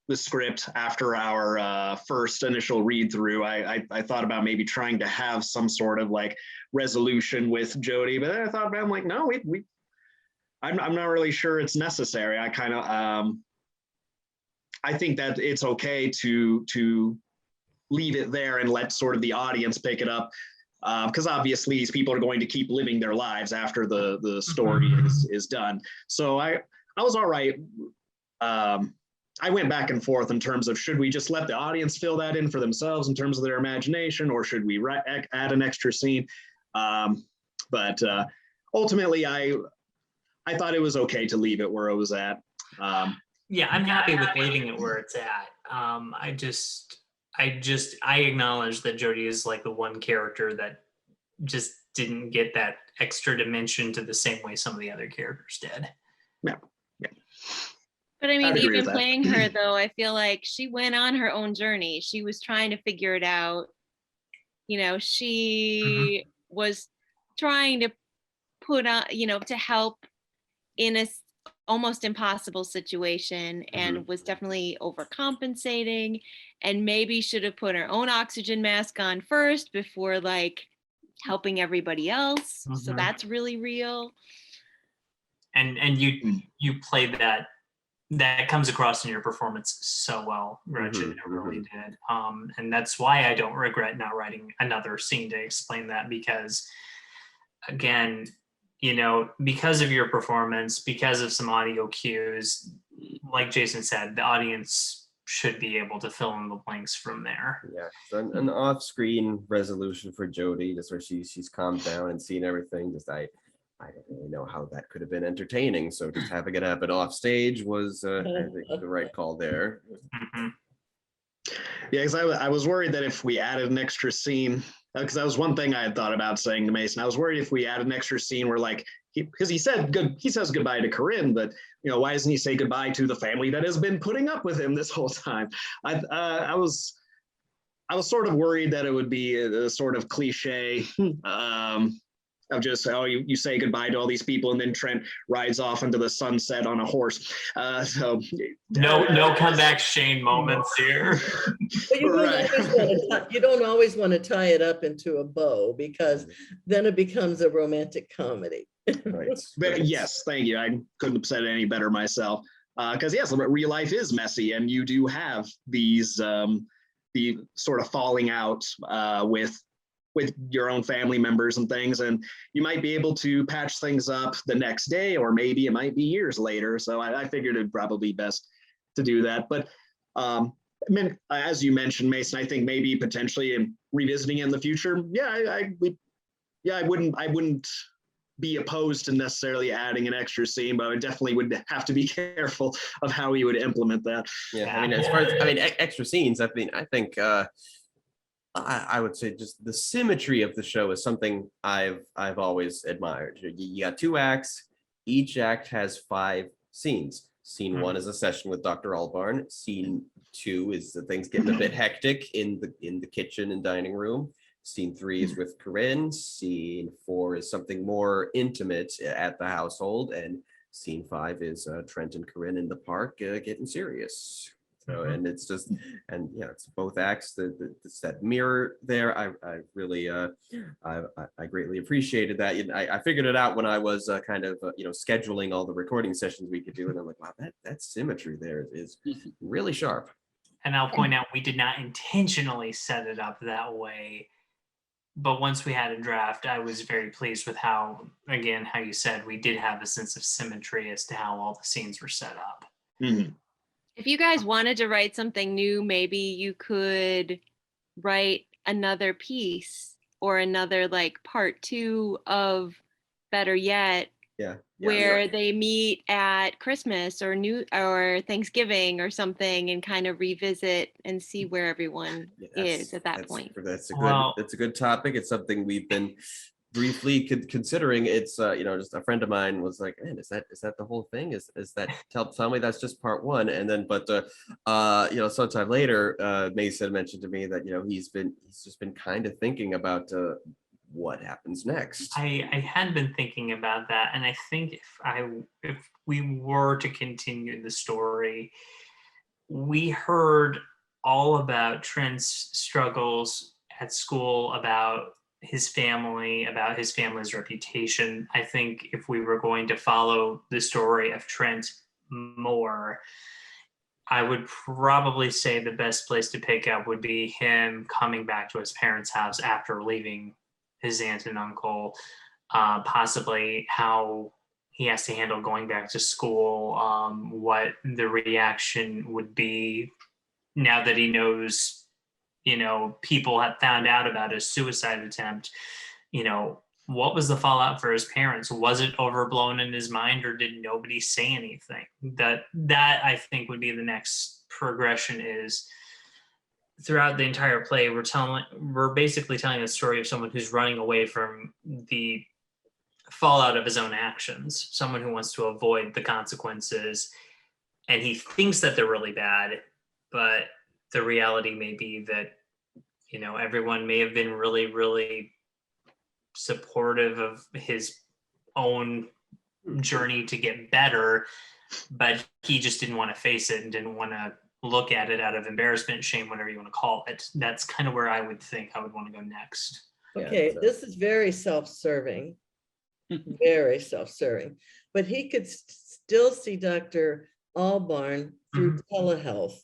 the script after our first initial read through. I thought about maybe trying to have some sort of like resolution with Jodie, but then I thought about, I'm like, no, I'm not really sure it's necessary. I kind of I think that it's okay to leave it there and let sort of the audience pick it up, because obviously these people are going to keep living their lives after the story is done. So I was all right I went back and forth in terms of should we just let the audience fill that in for themselves in terms of their imagination, or should we add an extra scene? But ultimately, I thought it was okay to leave it where it was at. Yeah, I'm happy with leaving it where it's at. I acknowledge that Jodie is like the one character that just didn't get that extra dimension to the same way some of the other characters did. Yeah. But I mean, I'd agree even with that. playing her though, I feel like she went on her own journey. She was trying to figure it out. You know, she was trying to put on, you know, to help in a almost impossible situation, and was definitely overcompensating, and maybe should have put her own oxygen mask on first before like helping everybody else. So that's really real. And you played that comes across in your performance so well, Gretchen. It really did. And that's why I don't regret not writing another scene to explain that, because again, you know, because of your performance, because of some audio cues, like Jason said, the audience should be able to fill in the blanks from there. Yeah, so an off-screen resolution for Jodie, just where she's calmed down and seen everything. Just I don't really know how that could have been entertaining. So just having it happen off stage was, I think, the right call there. Yeah, because I was worried that if we added an extra scene, because that was one thing I had thought about saying to Mason. I was worried if we added an extra scene where, like, because he says goodbye to Corinne, but you know, why doesn't he say goodbye to the family that has been putting up with him this whole time? I was sort of worried that it would be a sort of cliche of just, oh, you say goodbye to all these people, and then Trent rides off into the sunset on a horse. So no comeback Shane moments here. But you don't always want to tie it up into a bow, because then it becomes a romantic comedy. Right. But yes, thank you. I couldn't have said it any better myself. Because yes, real life is messy, and you do have these the sort of falling out with your own family members and things, and you might be able to patch things up the next day, or maybe it might be years later. So I figured it'd probably be best to do that. But I mean, as you mentioned, Mason, I think maybe potentially in revisiting it in the future, I wouldn't be opposed to necessarily adding an extra scene, but I definitely would have to be careful of how he would implement that. Yeah, I mean, as far as extra scenes, I think I would say just the symmetry of the show is something I've always admired. You got 2 acts. Each act has 5 scenes. Scene 1 is a session with Dr. Albarn. Scene 2 is the things getting a bit hectic in the kitchen and dining room. Scene 3 is with Corinne. Scene 4 is something more intimate at the household, and scene 5 is Trent and Corinne in the park getting serious. So, and it's just, and yeah, it's both acts. It's that mirror there. I really, I greatly appreciated that. I figured it out when I was kind of scheduling all the recording sessions we could do, and I'm like, wow, that symmetry there is really sharp. And I'll point out, we did not intentionally set it up that way, but once we had a draft, I was very pleased with how you said, we did have a sense of symmetry as to how all the scenes were set up. If you guys wanted to write something new, maybe you could write another piece or another like part 2 of Better Yet, where they meet at Christmas or Thanksgiving or something, and kind of revisit and see where everyone is at that point. That's a good topic. It's something we've been briefly considering. It's just a friend of mine was like, man, is that the whole thing? Is that tell me that's just part 1? And then sometime later Mason mentioned to me that he's just been kind of thinking about what happens next. I had been thinking about that, and I think if we were to continue the story, we heard all about Trent's struggles at school, about his family's reputation. I think if we were going to follow the story of Trent more, I would probably say the best place to pick up would be him coming back to his parents' house after leaving his aunt and uncle, possibly how he has to handle going back to school, what the reaction would be now that he knows, people have found out about his suicide attempt. What was the fallout for his parents? Was it overblown in his mind, or did nobody say anything? That I think would be the next progression. Is throughout the entire play, we're basically telling the story of someone who's running away from the fallout of his own actions, someone who wants to avoid the consequences, and he thinks that they're really bad, but the reality may be that everyone may have been really, really supportive of his own journey to get better, but he just didn't want to face it and didn't want to look at it out of embarrassment, shame, whatever you want to call it. That's kind of where I would think I would want to go next. Okay, this is very self-serving, very self-serving, but he could still see Dr. Albarn through telehealth.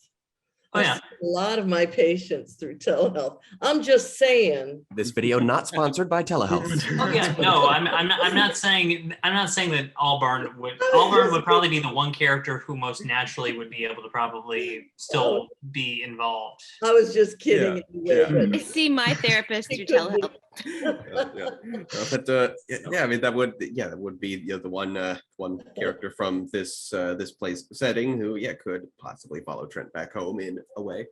Oh, yeah. I see a lot of my patients through telehealth. I'm just saying. This video not sponsored by telehealth. Oh yeah, no, I'm not saying that Albarn would probably be the one character who most naturally would be able to probably still be involved. I was just kidding. I see my therapist through telehealth. I mean that would be the one character from this play's setting who could possibly follow Trent back home in a way.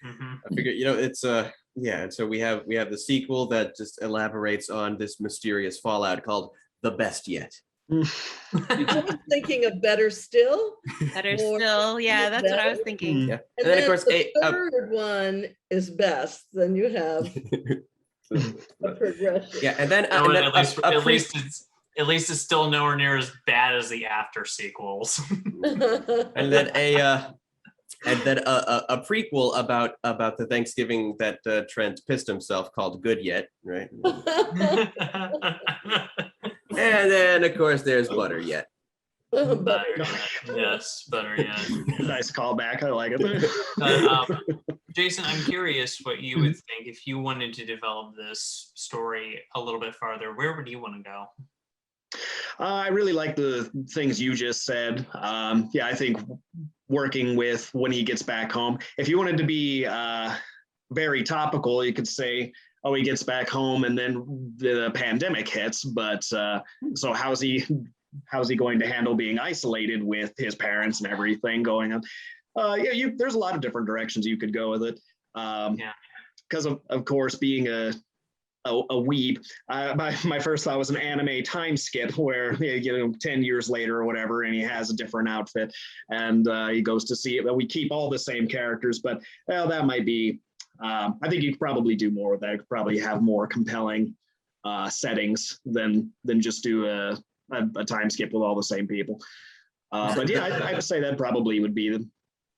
I figure it's and so we have the sequel that just elaborates on this mysterious fallout called The Best Yet. I was thinking of Better Still. Better Still, yeah, that's what I was thinking. Yeah. And then of course the third one is best. Then you have a progression. Yeah, and then at least it's still nowhere near as bad as the after sequels. and then a prequel about the Thanksgiving that Trent pissed himself called Good Yet, right? And then of course there's Butter Yet. Butter Yet. Nice callback. I like it. Jason, I'm curious what you would think if you wanted to develop this story a little bit farther. Where would you want to go? I really like the things you just said. I think working with when he gets back home, if you wanted to be very topical, you could say, oh, he gets back home and then the pandemic hits. But so how's he going to handle being isolated with his parents and everything going on? There's a lot of different directions you could go with it. Because of course, being a weeb, my first thought was an anime time skip where 10 years later or whatever, and he has a different outfit and he goes to see it. We keep all the same characters, but that might be. I think you could probably do more with that. You could probably have more compelling settings than just do a time skip with all the same people. But yeah, I would say that probably would be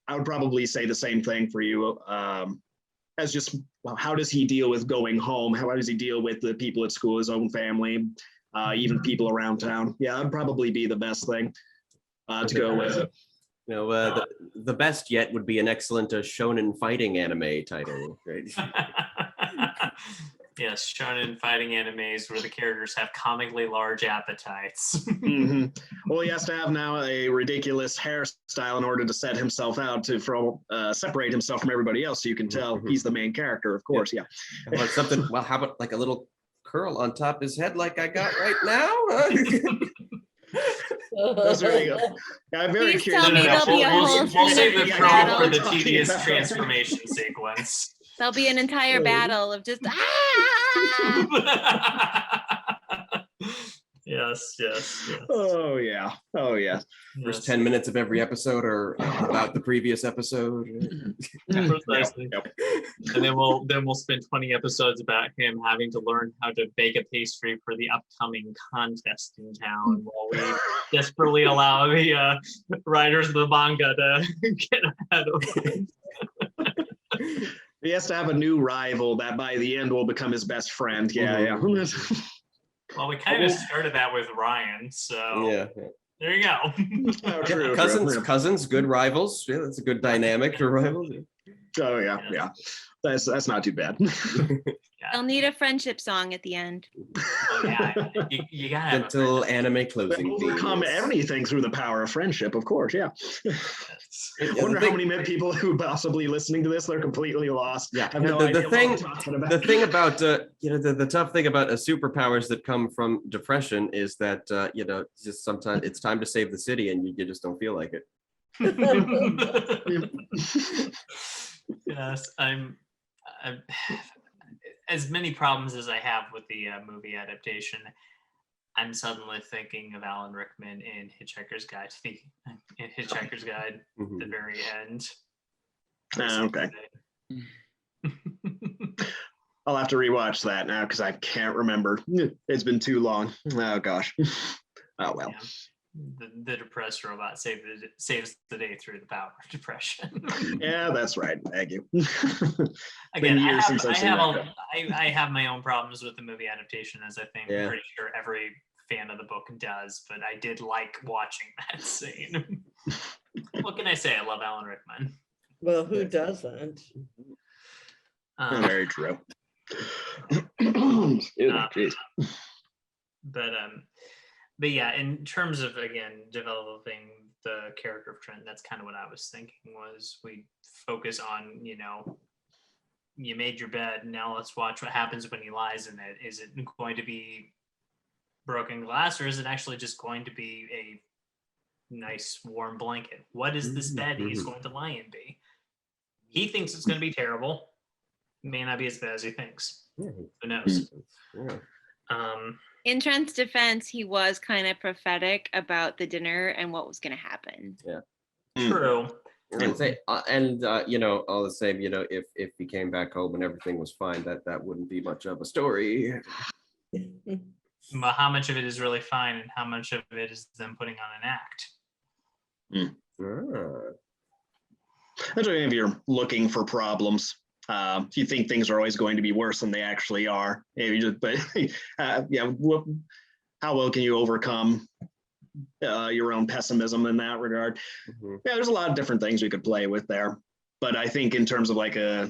I would probably say the same thing for you. As just how does he deal with going home? How does he deal with the people at school, his own family, even people around town? Yeah, that'd probably be the best thing to go with. The Best Yet would be an excellent shonen fighting anime title, right? Yes, shonen fighting animes where the characters have comically large appetites. Well, he has to have now a ridiculous hairstyle in order to set himself out to separate himself from everybody else, so you can tell he's the main character, of course. Yeah. How about like a little curl on top of his head like I got right now? There you go. Yeah, I'm very Please curious. tell me there'll be a whole We'll save the curl battle. for the tedious transformation sequence. There'll be an entire battle of just Yes. Oh yeah. First 10 minutes of every episode are about the previous episode. Precisely. Yep. And then we'll spend 20 episodes about him having to learn how to bake a pastry for the upcoming contest in town, while we desperately allow the writers of the manga to get ahead of him. He has to have a new rival that by the end will become his best friend. Yeah. Well, we kind of started that with Ryan, so there you go. Oh, true. Cousins, good rivals. Yeah, that's a good dynamic for rivals. Oh yeah. That's not too bad. I'll need a friendship song at the end. Oh, yeah, you gotta have a Gentle friend. anime closing Overcome themes. anything through the power of friendship, of course. Yeah. Yeah, I wonder the how thing- many people who possibly listening to this, they're completely lost. Yeah, I have no the idea what thing- we're talking about. The thing about the tough thing about superpowers that come from depression is that just sometimes it's time to save the city and you just don't feel like it. Yes, I'm as many problems as I have with the movie adaptation. I'm suddenly thinking of Alan Rickman in Hitchhiker's Guide to the Hitchhiker's Guide at the very end. Okay. I'll have to rewatch that now because I can't remember. It's been too long. Oh gosh. Oh well. Yeah. The depressed robot saves the day through the power of depression. Yeah, that's right. Thank you. Again, Been years since I've seen that. I have my own problems with the movie adaptation, as I think Yeah. I'm pretty sure every fan of the book does, but I did like watching that scene. What can I say? I love Alan Rickman. Well, who doesn't? Very true. Excuse me, jeez. But yeah, in terms of, again, developing the character of Trent, that's kind of what I was thinking, was we focus on, you made your bed, now let's watch what happens when he lies in it. Is it going to be broken glass, or is it actually just going to be a nice warm blanket? What is this bed he's going to lie in be? He thinks it's going to be terrible. It may not be as bad as he thinks. Yeah. Who knows? Yeah. In Trent's defense, he was kind of prophetic about the dinner and what was going to happen. True. And say, all the same, if he came back home and everything was fine, that wouldn't be much of a story. But how much of it is really fine and how much of it is them putting on an act? Ah. That's what if you're looking for problems. If you think things are always going to be worse than they actually are, how well can you overcome your own pessimism in that regard? Mhm. Yeah, there's a lot of different things we could play with there, but I think in terms of like a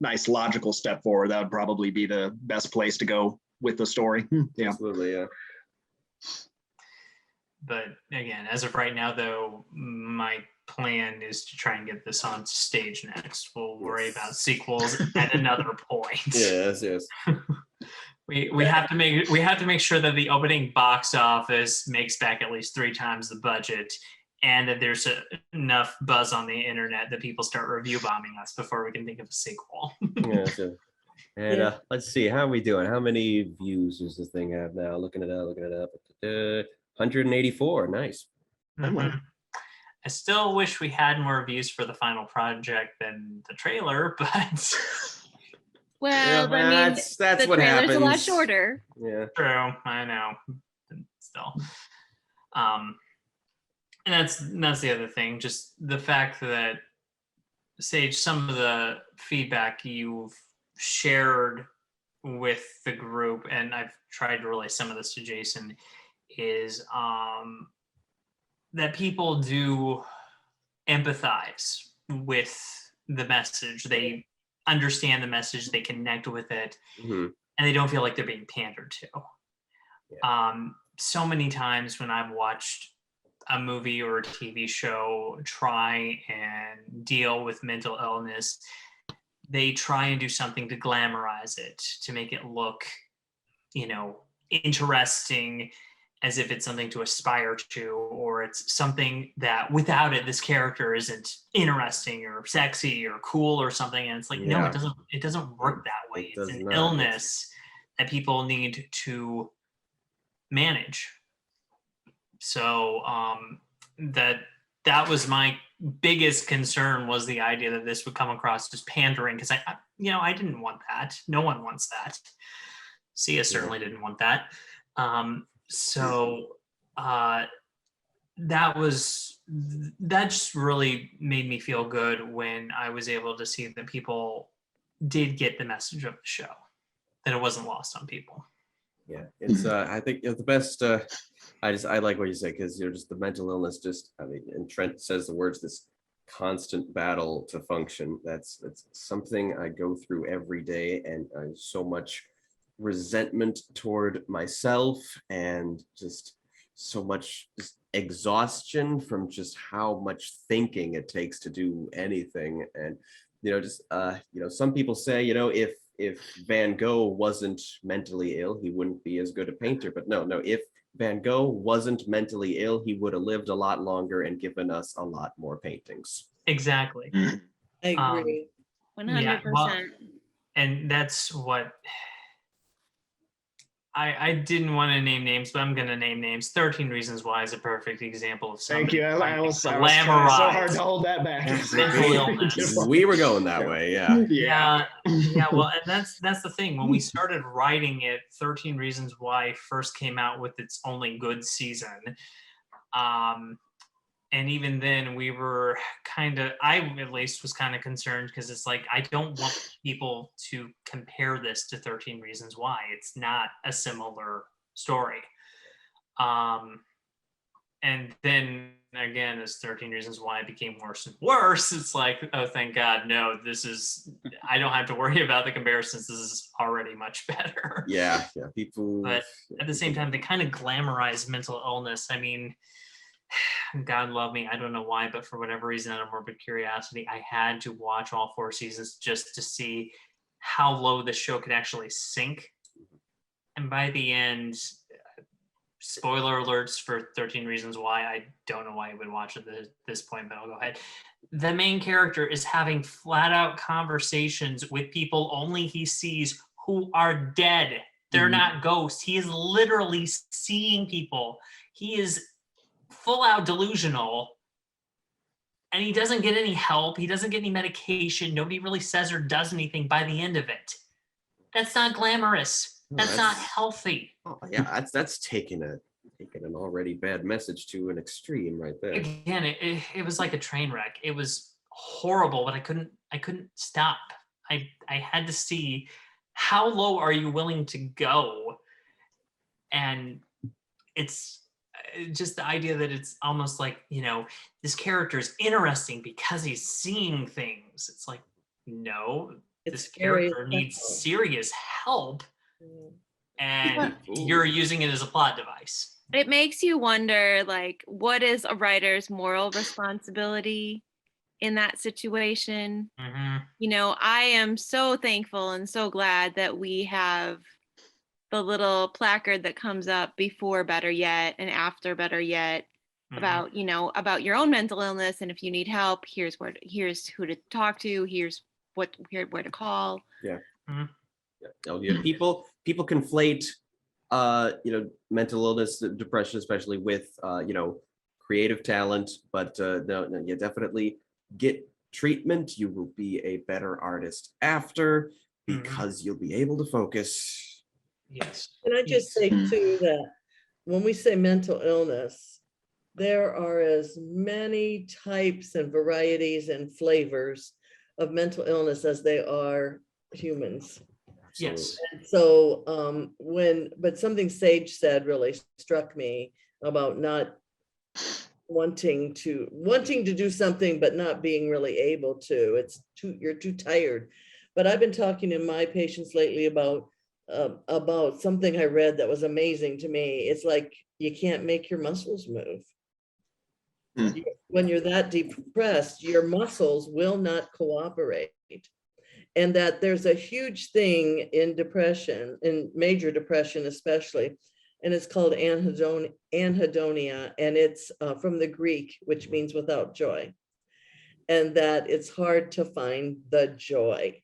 nice logical step forward, that would probably be the best place to go with the story. Yeah. Absolutely, yeah. But again, as of right now, though, my plan is to try and get this on stage next. We'll worry about sequels at another point. Yes. We have to make sure that the opening box office makes back at least 3 times the budget, and that there's enough buzz on the internet that people start review bombing us before we can think of a sequel. Yes. And Yeah. let's see, how are we doing? How many views does this thing have now? Looking it up. 184. Nice. Mhm. I still wish we had more views for the final project than the trailer, but Well, I mean, that's the what trailer's happens. a lot shorter. Yeah. true, I know. But still. And that's the other thing, just the fact that, Sage, some of the feedback you've shared with the group, and I've tried to relay some of this to Jason, is that people do empathize with the message. They understand the message, they connect with it, Mhm. and they don't feel like they're being pandered to. So many times when I've watched a movie or a TV show try and deal with mental illness, they try and do something to glamorize it, to make it look, interesting, as if it's something to aspire to, or it's something that without it, this character isn't interesting or sexy or cool or something. And it's like, no, Yeah. it doesn't work that way. It It's does an not. illness that people need to manage. So that was my biggest concern, was the idea that this would come across as pandering, because I didn't want that. No one wants that. Sia certainly didn't want that. That just really made me feel good when I was able to see that people did get the message of the show, that it wasn't lost on people. Yeah, it's I think the best. I like what you say, because just the mental illness. And Trent says the words, this constant battle to function. That's something I go through every day, and so much resentment toward myself, and just so much just exhaustion from just how much thinking it takes to do anything. And some people say, if Van Gogh wasn't mentally ill, he wouldn't be as good a painter. But no, if Van Gogh wasn't mentally ill, he would have lived a lot longer and given us a lot more paintings. Exactly. I agree. 100%. And that's what I didn't want to name names, but I'm going to name names. 13 Reasons Why is a perfect example of something. Thank you. I was trying so hard to hold that back. Mental illness. We were going that way, yeah. Yeah. Well, and that's the thing. When we started writing it, 13 Reasons Why first came out with its only good season. And even then we were I at least was kind of concerned, because it's like, I don't want people to compare this to 13 Reasons Why. It's not a similar story. And then again, as 13 Reasons Why became worse and worse, it's like, oh, thank God, no, I don't have to worry about the comparisons. This is already much better. Yeah, people. But at the same time, they kind of glamorize mental illness. I mean, God love me, I don't know why, but for whatever reason, out of morbid curiosity, I had to watch all 4 seasons just to see how low the show could actually sink. And by the end, spoiler alerts for 13 Reasons Why, I don't know why you would watch it at this point, but I'll go ahead. The main character is having flat out conversations with people only he sees who are dead. They're not ghosts. He is literally seeing people. He is full out delusional, and he doesn't get any help. He doesn't get any medication. Nobody really says or does anything by the end of it. That's not glamorous. That's not healthy. Oh, yeah, that's taking an already bad message to an extreme right there. Again, it was like a train wreck. It was horrible, but I couldn't stop. I had to see, how low are you willing to go? And it's just the idea that it's almost like, this character is interesting because he's seeing things. It's like, no, this character needs serious help, and you're using it as a plot device. It makes you wonder, like, what is a writer's moral responsibility in that situation? I am so thankful and so glad that we have the little placard that comes up before Better Yet and after Better Yet about, about your own mental illness. And if you need help, here's who to talk to. Here's where to call. Yeah. People conflate, mental illness, depression, especially with, creative talent, but no, you definitely get treatment. You will be a better artist after, because you'll be able to focus. Yes. Can I just say too that when we say mental illness, there are as many types and varieties and flavors of mental illness as they are humans. Yes. And so but something Sage said really struck me about not wanting to do something but not being really able to. You're too tired. But I've been talking to my patients lately about something I read that was amazing to me. It's like, you can't make your muscles move. When you're that depressed, your muscles will not cooperate. And that there's a huge thing in depression, in major depression especially, and it's called anhedonia, and it's from the Greek, which means without joy. And that it's hard to find the joy.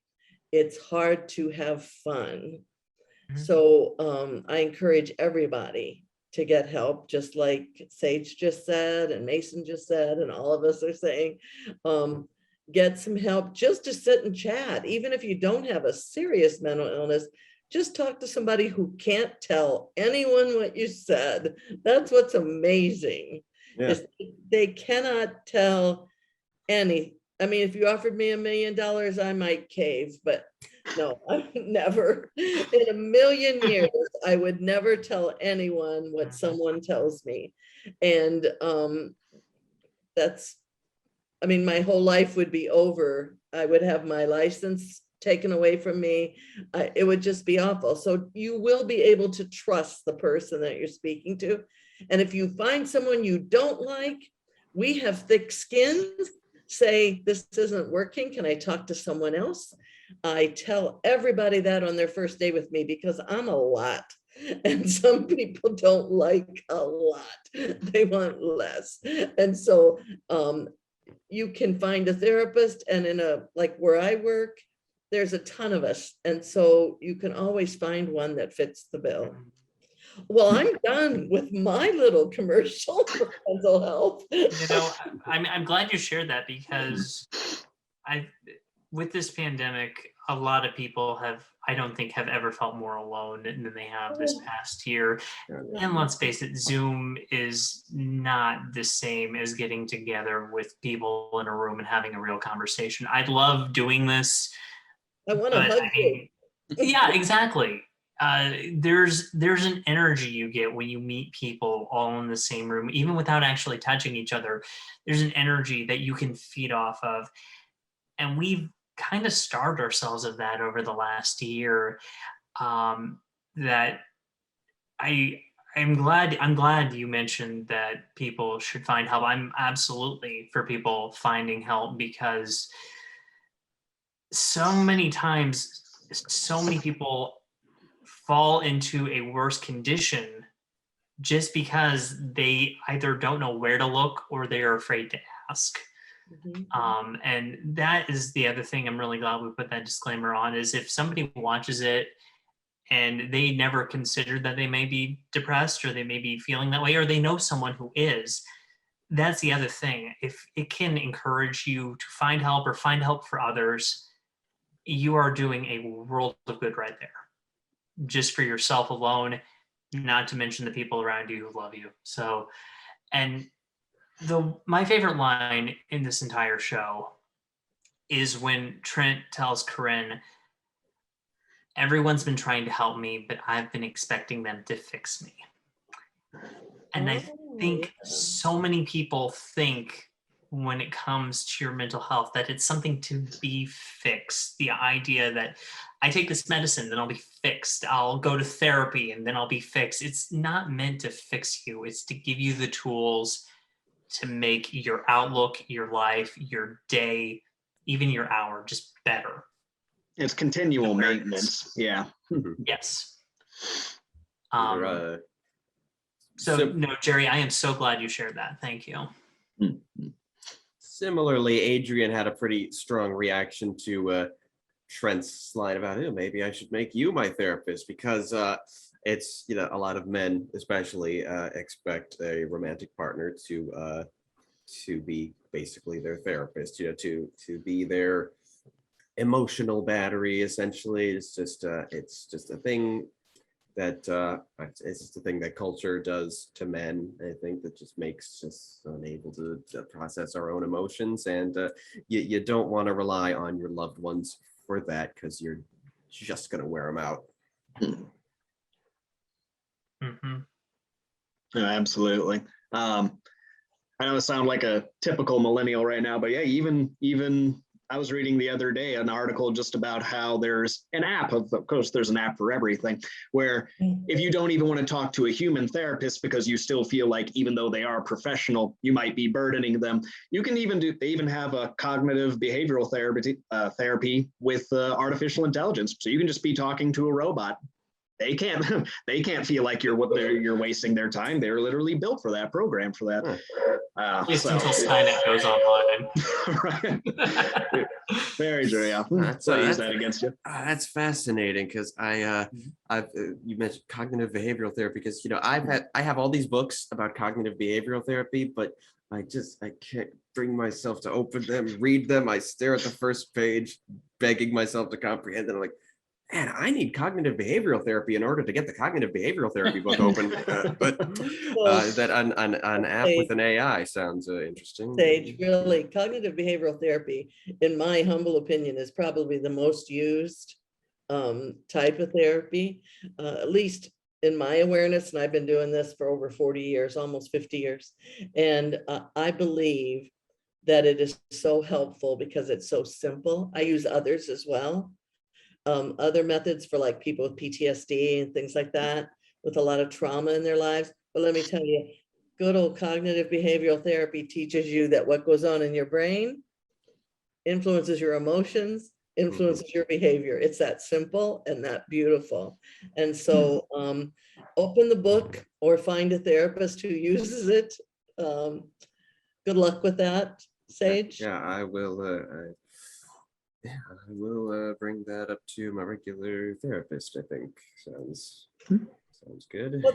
It's hard to have fun. So I encourage everybody to get help, just like Sage just said, and Mason just said, and all of us are saying, get some help just to sit and chat. Even if you don't have a serious mental illness, just talk to somebody who can't tell anyone what you said. That's what's amazing. Yeah. They cannot tell any. I mean, if you offered me $1 million, I might cave, but no, I would never, in a million years, I would never tell anyone what someone tells me. And that's I mean, my whole life would be over. I would have my license taken away from me. It would just be awful. So you will be able to trust the person that you're speaking to. And if you find someone you don't like, we have thick skins. Say, this isn't working. Can I talk to someone else? I tell everybody that on their first day with me because I'm a lot. And some people don't like a lot. They want less. And so you can find a therapist, and in a, like where I work, there's a ton of us. And so you can always find one that fits the bill. Well, I'm done with my little commercial for mental health. I'm glad you shared that, because with this pandemic, a lot of people I don't think have ever felt more alone than they have this past year. And let's face it, Zoom is not the same as getting together with people in a room and having a real conversation. I love doing this. I want to hug you. Yeah, exactly. There's an energy you get when you meet people all in the same room, even without actually touching each other. There's an energy that you can feed off of. And we've kind of starved ourselves of that over the last year. That I'm glad you mentioned that people should find help. I'm absolutely for people finding help, because so many times, so many people fall into a worse condition just because they either don't know where to look or they're afraid to ask. And that is the other thing I'm really glad we put that disclaimer on, is if somebody watches it and they never considered that they may be depressed, or they may be feeling that way, or they know someone who is, that's the other thing. If it can encourage you to find help or find help for others, you are doing a world of good right there. Just for yourself alone, not to mention the people around you who love you. So, and my favorite line in this entire show is when Trent tells Corinne, everyone's been trying to help me, but I've been expecting them to fix me. And I think so many people think, when it comes to your mental health, that it's something to be fixed. The idea that I take this medicine, then I'll be fixed. I'll go to therapy and then I'll be fixed. It's not meant to fix you. It's to give you the tools to make your outlook, your life, your day, even your hour just better. It's continual maintenance. Yeah. Yes. No, Jerry, I am so glad you shared that. Thank you. Similarly, Adrian had a pretty strong reaction to Trent's line about, oh, maybe I should make you my therapist, because it's, a lot of men especially expect a romantic partner to be basically their therapist, to be their emotional battery. Essentially, it's just a thing that it's just a thing that culture does to men. I think that just makes us unable to process our own emotions, and you don't want to rely on your loved ones for that, because you're just going to wear them out. Yeah, absolutely. I know I sound like a typical millennial right now, but yeah, even I was reading the other day an article just about how there's an app, of course there's an app for everything, where if you don't even want to talk to a human therapist because you still feel like, even though they are professional, you might be burdening them, you can they even have a cognitive behavioral therapy with artificial intelligence. So you can just be talking to a robot. They can't feel like you're wasting their time. They're literally built for that, programmed for that. At least until Skynet goes online. Right. Very true. Yeah. So use that against you. That's fascinating, because you mentioned cognitive behavioral therapy, because I have all these books about cognitive behavioral therapy, but I can't bring myself to open them, read them. I stare at the first page, begging myself to comprehend, and I'm like, man, I need cognitive behavioral therapy in order to get the cognitive behavioral therapy book open. But that an app with an AI sounds interesting. Sage, really, cognitive behavioral therapy, in my humble opinion, is probably the most used type of therapy, at least in my awareness. And I've been doing this for over 40 years, almost 50 years. And I believe that it is so helpful because it's so simple. I use others as well. Other methods for like people with PTSD and things like that, with a lot of trauma in their lives. But let me tell you, good old cognitive behavioral therapy teaches you that what goes on in your brain influences your emotions, influences your behavior. It's that simple and that beautiful. And so open the book or find a therapist who uses it. Good luck with that, Sage. Yeah, I will. Yeah, I will bring that up to my regular therapist. I think sounds good. Well,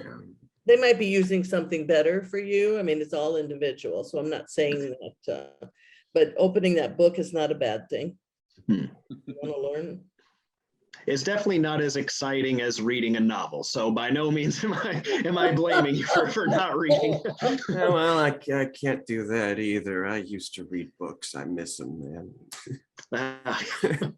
they might be using something better for you. I mean, it's all individual, so I'm not saying that, but opening that book is not a bad thing. You want to learn? It's definitely not as exciting as reading a novel. So by no means am I blaming you for not reading. Yeah, well, I can't do that either. I used to read books. I miss them, man. I have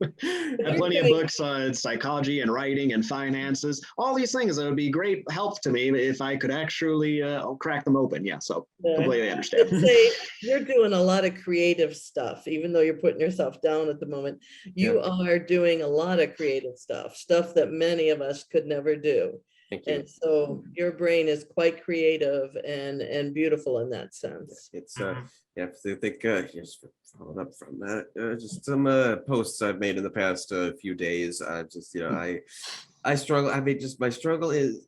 plenty of books on psychology and writing and finances, all these things that would be great help to me if I could actually crack them open. Yeah, so completely understand. I'd say you're doing a lot of creative stuff, even though you're putting yourself down at the moment. You are doing a lot of creative stuff that many of us could never do. Thank you. And so your brain is quite creative and beautiful in that sense. It's yeah, I think just following up from that, just some posts I've made in the past few days. I just, I struggle. I mean, just my struggle is,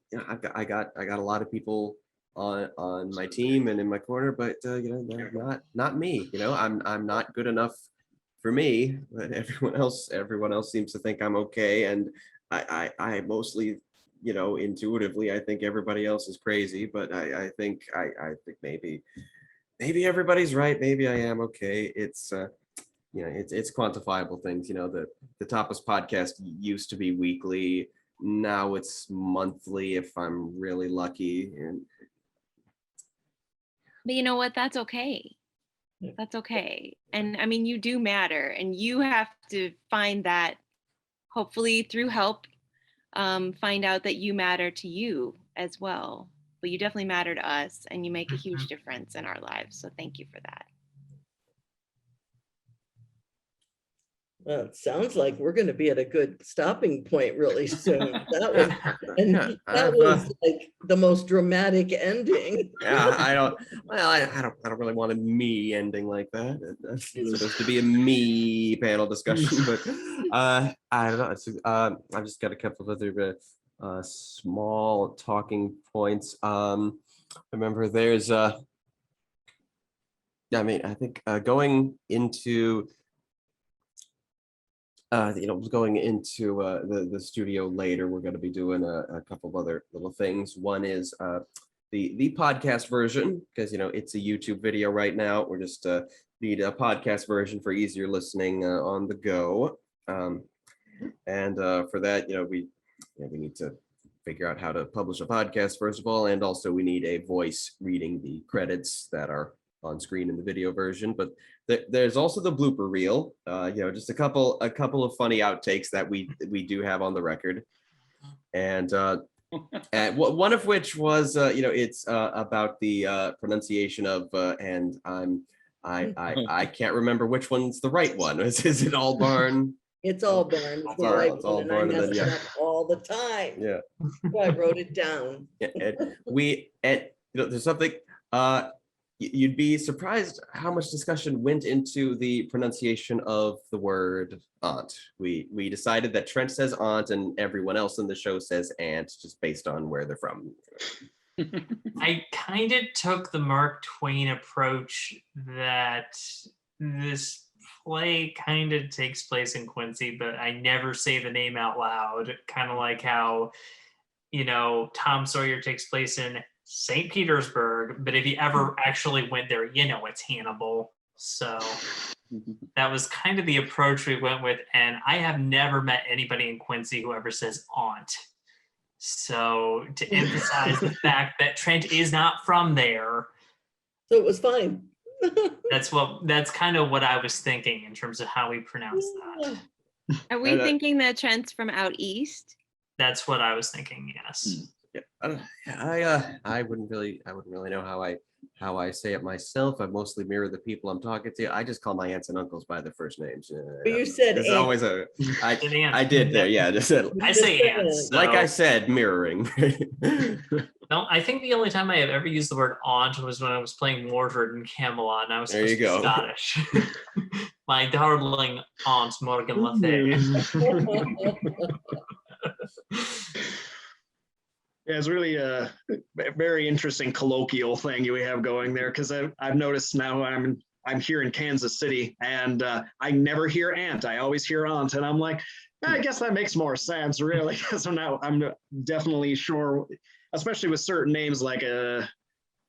I got a lot of people on my team and in my corner, but not me. I'm not good enough for me, but everyone else seems to think I'm okay, and I mostly, intuitively, I think everybody else is crazy, but I think maybe everybody's right. Maybe I am okay. It's it's quantifiable things. The TAPAS podcast used to be weekly. Now it's monthly if I'm really lucky. But you know what? That's okay. That's okay. And I mean, you do matter, and you have to find that, hopefully through help, find out that you matter to you as well. But you definitely matter to us, and you make a huge difference in our lives. So thank you for that. Well, it sounds like we're going to be at a good stopping point really soon. That was like the most dramatic ending. Yeah, I don't really want a me ending like that. That's supposed to be a me panel discussion, but I don't know. I've just got a couple of other small talking points. Remember, there's I think going into the studio later, we're going to be doing a couple of other little things. One is the podcast version, because it's a YouTube video right now. We're just need a podcast version for easier listening on the go. And for that, we need to figure out how to publish a podcast first of all, and also we need a voice reading the credits that are on screen in the video version. But there's also the blooper reel, just a couple of funny outtakes that we do have on the record, and one of which was it's about the pronunciation of and I can't remember which one's the right one. Is it Albarn? It's Albarn. It's the right one, and I mess it up all the time. Yeah, so I wrote it down. And there's something. You'd be surprised how much discussion went into the pronunciation of the word aunt. We decided that Trent says aunt and everyone else in the show says aunt, just based on where they're from. I kind of took the Mark Twain approach that this play kind of takes place in Quincy, but I never say the name out loud. Kind of like how, Tom Sawyer takes place in St. Petersburg, but if you ever actually went there, it's Hannibal. So that was kind of the approach we went with. And I have never met anybody in Quincy who ever says aunt. So to emphasize the fact that Trent is not from there. So it was fine. That's kind of what I was thinking in terms of how we pronounce that. Are we thinking that Trent's from out east? That's what I was thinking, yes. I wouldn't really know how I say it myself. I mostly mirror the people I'm talking to. I just call my aunts and uncles by their first names. But you said There's aunt. always I did there. Yeah, just I say ants. like I said, mirroring. No, I think the only time I have ever used the word aunt was when I was playing Mordred in Camelot, and I was There supposed you to be go. Scottish. My darling aunt Morgan Le Fay. Yeah, it's really a very interesting colloquial thing you have going there, because I've noticed now I'm here in Kansas City, and I never hear aunt. I always hear aunt, and I'm like, I guess that makes more sense, really, because I'm definitely sure, especially with certain names like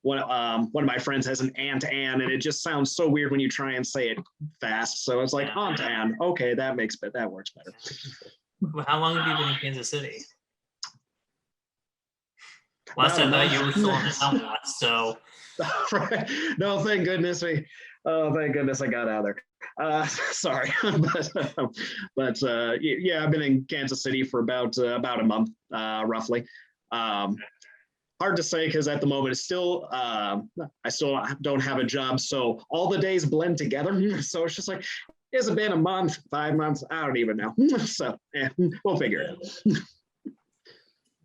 one of my friends has an Aunt Anne, and it just sounds so weird when you try and say it fast. So it's like Aunt Anne. Okay, that works better. Well, how long have you been in Kansas City? Last I thought you were still in the Southwest, so. Right. No, thank goodness I got out of there. Sorry, but yeah, I've been in Kansas City for about a month, roughly. Hard to say because at the moment it's still I still don't have a job, so all the days blend together. So it's just like, has it been a month, 5 months? I don't even know. So yeah, we'll figure it out.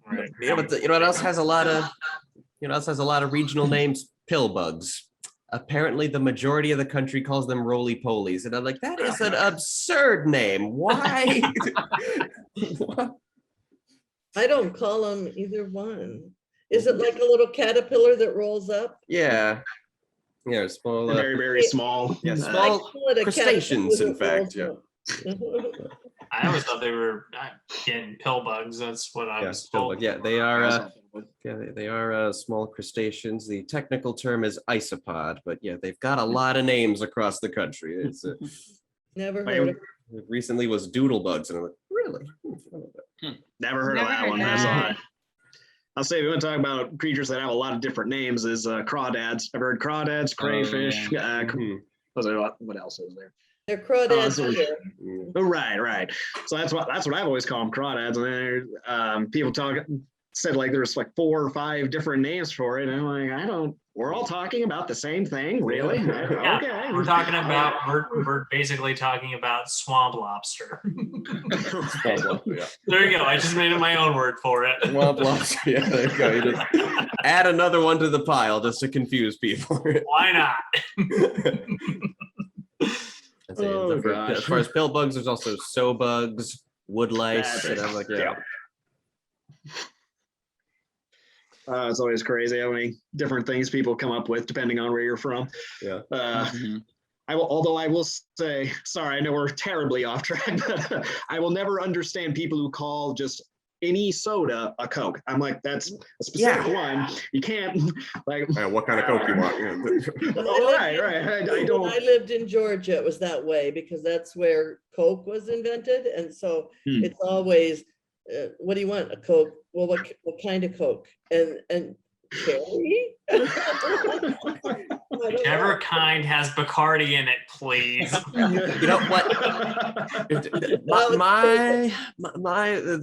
Right. Yeah, but you know what else has a lot of regional names? Pill bugs. Apparently, the majority of the country calls them roly polies, and I'm like, that is an absurd name. Why? I don't call them either one. Is it like a little caterpillar that rolls up? Yeah, small. Very, very small. Yeah, I small call it a crustaceans, in caterpillar fact. that Yeah. rolls up. I always thought they were getting pill bugs. That's what I Yeah, was pill told. bug. Yeah, they are. They are small crustaceans. The technical term is isopod, but yeah, they've got a lot of names across the country. It's Never heard of it recently was doodle bugs, and I'm like, really? Never heard of Never that heard one. that. That's all right. I'll say, if you want to talk about creatures that have a lot of different names, is crawdads. I've heard crawdads, crayfish. Mhm. What else is there? They're crawdads so- here. Mm. Oh, right. So that's what I've always called them, crawdads. And then people said like there's like 4 or 5 different names for it. And I'm like, we're all talking about the same thing, really? Yeah, Okay. we're talking about, we're basically talking about swamp lobster. Yeah. There you go. I just made up my own word for it. Swamp lobster. Yeah, there you go. You just add another one to the pile just to confuse people. Why not? Oh, gosh. As far as pill bugs, there's also sow bugs, wood lice, and I'm like, yeah. It's always crazy how many different things people come up with depending on where you're from. Yeah. Although I will say, sorry, I know we're terribly off track, but I will never understand people who call just any soda a Coke. I'm like, that's a specific one. You can't like. What kind of Coke you want? Right. I don't. When I lived in Georgia, it was that way because that's where Coke was invented. And so it's always, what do you want? A Coke? Well, what kind of Coke? And cherry? Whichever kind has Bacardi in it, please. You know what? The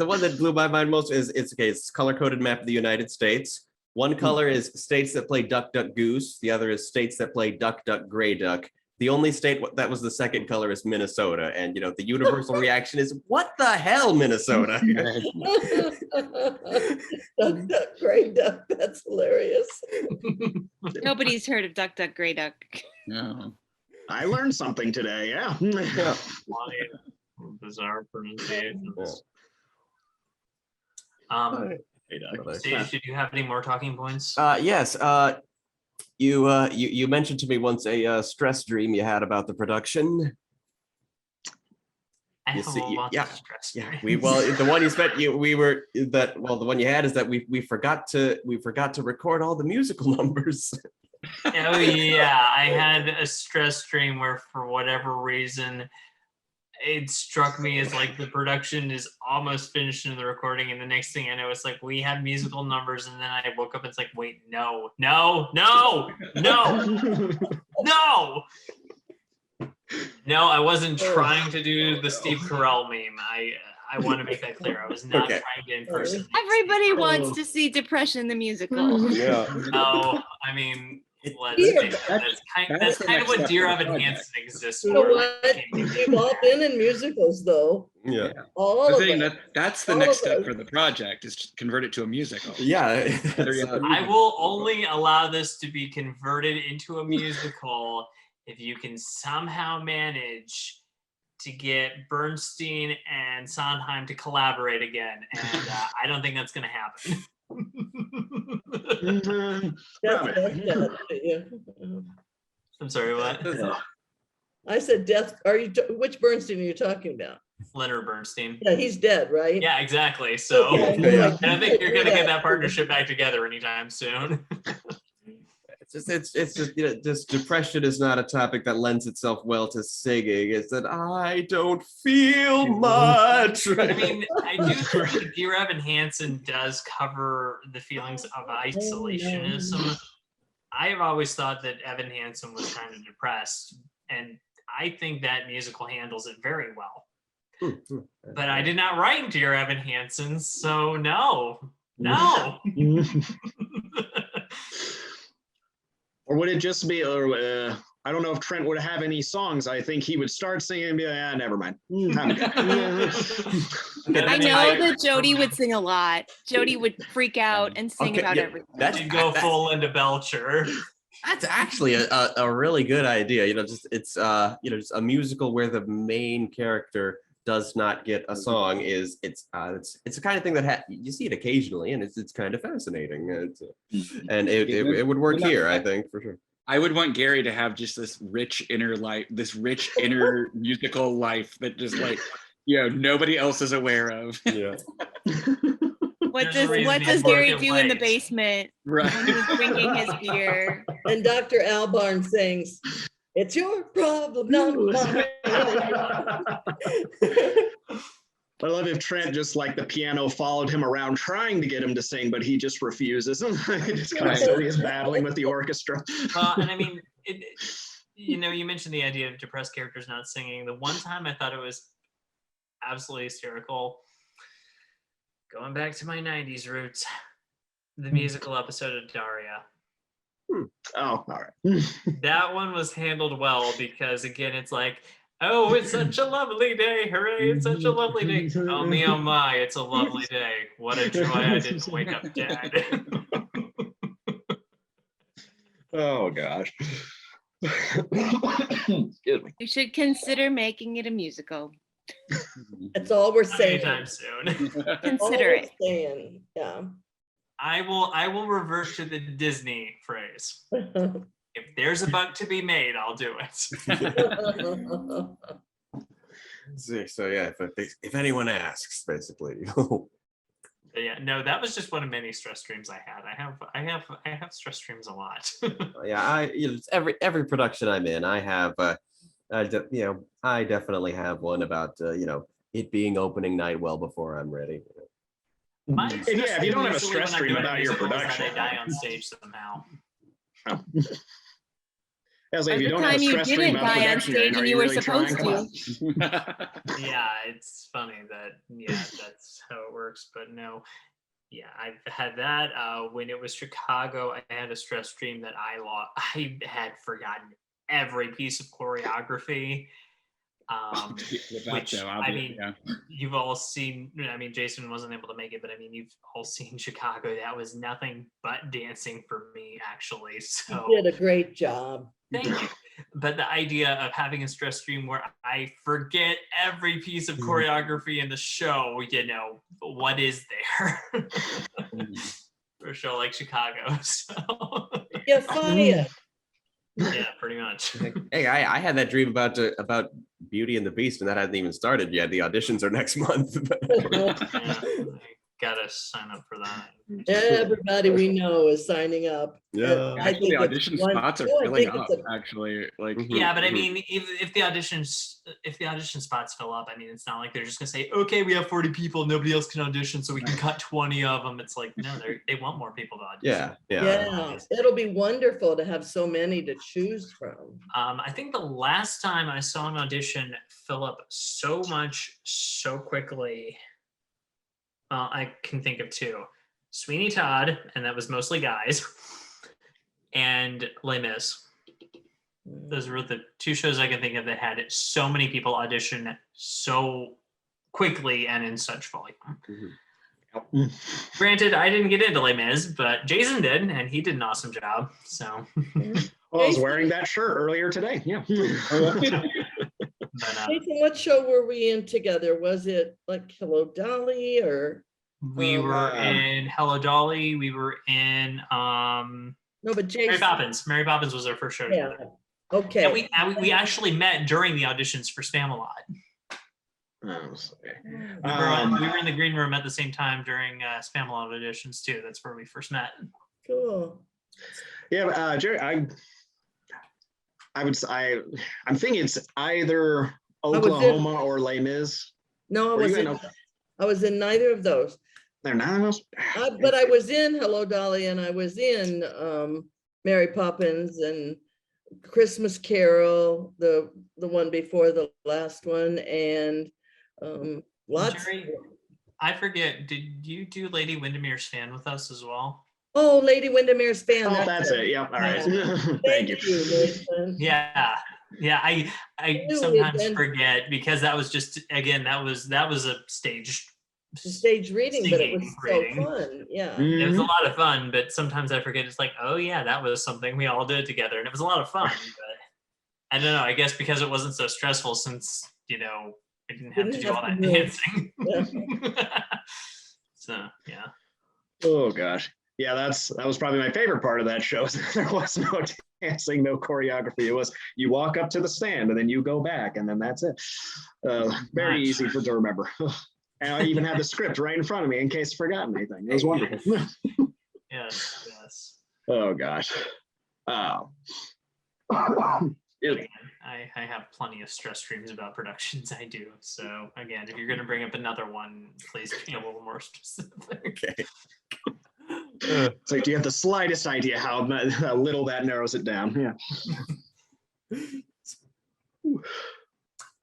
one that blew my mind most is it's color-coded map of the United States. One color is states that play Duck, Duck, Goose. The other is states that play Duck, Duck, Gray Duck. The only state that was the second color is Minnesota. And, the universal reaction is, what the hell, Minnesota? Duck, duck, gray duck. That's hilarious. Nobody's heard of Duck, Duck, Gray Duck. No. I learned something today. Yeah. Bizarre pronunciations. Right. Sage, did you have any more talking points? Yes. You mentioned to me once a stress dream you had about the production. I You have see, a lot yeah, of stress. Yeah, the one you spent the one you had is that we forgot to record all the musical numbers. Oh yeah, I had a stress dream where for whatever reason it struck me as like the production is almost finished in the recording, and the next thing I know it's like we have musical numbers, and then I woke up and it's like, wait, no, I wasn't trying to do the Steve Carell meme. I want to make that clear. I was not Okay. trying to impersonate. Everybody wants to see Depression the musical. Yeah. No, I mean, let's Dear- face it, that's that's the kind next of what step Dear for the Evan project. Hansen exists You know for. what? We've all been in musicals, though. Yeah. All The of thing us. that's the All next of step us. for the project is to convert it to a musical. Yeah. Better it's, yet, the I musical. will only allow this to be converted into a musical if you can somehow manage to get Bernstein and Sondheim to collaborate again. And I don't think that's going to happen. Death does that to you. I'm sorry, what? I said death, which Bernstein are you talking about? Leonard Bernstein. Yeah, he's dead, right? Yeah, exactly. So Okay, Yeah. I don't think you're going to get that partnership back together anytime soon. it's just just depression is not a topic that lends itself well to singing. It's that I don't feel much. I mean, I do think that Dear Evan Hansen does cover the feelings of isolationism. I have always thought that Evan Hansen was kind of depressed, and I think that musical handles it very well. But I did not write Dear Evan Hansen, so no. Or would it just be, I don't know if Trent would have any songs. I think he would start singing and be like, never mind. I'm good." I know that Jodie would sing a lot. Jodie would freak out and sing Okay, about yeah, everything. You'd go full into Belcher. That's actually a really good idea. It's just a musical where the main character does not get a song. It's the kind of thing that you see it occasionally, and it's kind of fascinating. And it would work here, I think, for sure. I would want Gary to have just this rich inner life, this rich inner musical life that just nobody else is aware of. Yeah. What There's a reason does he's Gary working do in the late. basement Right. when he's drinking his beer? And Dr. Albarn sings, "It's your problem, not mine." I love if Trent just like the piano followed him around trying to get him to sing, but he just refuses. Just constantly is battling with the orchestra. Well, and I mean, you mentioned the idea of depressed characters not singing. The one time I thought it was absolutely hysterical, going back to my 90s roots, the musical episode of Daria. Oh, all right. That one was handled well because, again, it's like, oh, it's such a lovely day. Hooray, it's such a lovely day. Oh, me, oh, my, it's a lovely day. What a joy I didn't wake up dead. Oh, gosh. Excuse me. You should consider making it a musical. That's all we're saying. Anytime soon. All Consider we're it. saying, yeah. I will revert to the Disney phrase. If there's a buck to be made, I'll do it. So yeah, if anyone asks, basically. But yeah, no, that was just one of many stress streams I had. I have stress streams a lot. Yeah, it's every production I'm in, I have I definitely have one about it being opening night well before I'm ready. My Yeah, stress if you don't have a usually stress when I'm stream doing about your musicals is that production. I die on stage somehow. As Or if you the don't have a time you stress stream didn't about die on production, stage are and you were really trying? supposed Come to. on. Yeah, it's funny that that's how it works. But no, yeah, I've had that. When it was Chicago, I had a stress stream that I had forgotten every piece of choreography. Which I mean, you've all seen. I mean, Jason wasn't able to make it, but I mean, you've all seen Chicago. That was nothing but dancing for me, actually. So You did a great job. thank you. But the idea of having a stress stream where I forget every piece of choreography in the show, what is there for a show like Chicago? So You're fired. yeah, pretty much. Hey, I had that dream about Beauty and the Beast, and that hasn't even started yet. The auditions are next month. Yeah, I gotta sign up for that. Everybody we know is signing up. Yeah. I Actually, think it's audition one- spots are no, I filling think up. it's a- Actually, like Mhm. Yeah, but I mean, if the audition spots fill up, I mean, it's not like they're just gonna say, okay, we have 40 people, nobody else can audition, so we can cut 20 of them. It's like, no, they want more people to audition. Yeah. It'll be wonderful to have so many to choose from. I think the last time I saw an audition fill up so much so quickly, I can think of two: Sweeney Todd, and that was mostly guys, and Les Mis. Those were the two shows I can think of that had so many people audition so quickly and in such volume. Granted, I didn't get into Les Mis, but Jason did, and he did an awesome job. So, Well, I was wearing that shirt earlier today. Yeah. but, Nathan, what show were we in together? Was it like Hello Dolly or? we were in Hello Dolly. We were in No, but Mary Jason. Poppins. Mary Poppins was our first show Yeah. together. Okay. And we actually met during the auditions for Spamalot. We were in the green room at the same time during Spamalot auditions too. That's where we first met. Cool. Yeah, Jerry, I'm thinking it's either Oklahoma or Les Mis. No, Were you in I was in neither of those. They're not those. But I was in Hello Dolly and I was in Mary Poppins and Christmas Carol, the one before the last one, and lots. Jerry, I forget, did you do Lady Windermere's Fan with us as well? Oh, Lady Windermere's Fan. Oh, that's it. Yeah. All right. Thank you. Nathan. Yeah. I knew sometimes we'd been- forget because that was just, again, that was a stage. Stage reading, but it was Singing so reading. fun. Yeah. It was a Mhm. lot of fun, but sometimes I forget. It's like, oh yeah, that was something we all did together, and it was a lot of fun. But I don't know. I guess because it wasn't so stressful, since I didn't have to do all that dancing. So yeah. Oh gosh. Yeah, that was probably my favorite part of that show. There was no dancing, no choreography. It was you walk up to the stand and then you go back and then that's it. Very Nice. easy to remember. And I even had the script right in front of me in case I forgot anything. It was wonderful. Yes. Oh gosh. Again, I have plenty of stress dreams about productions. I do. So again, if you're going to bring up another one, please be a little more specific. Okay. It's like, do you have the slightest idea how little that narrows it down? Yeah.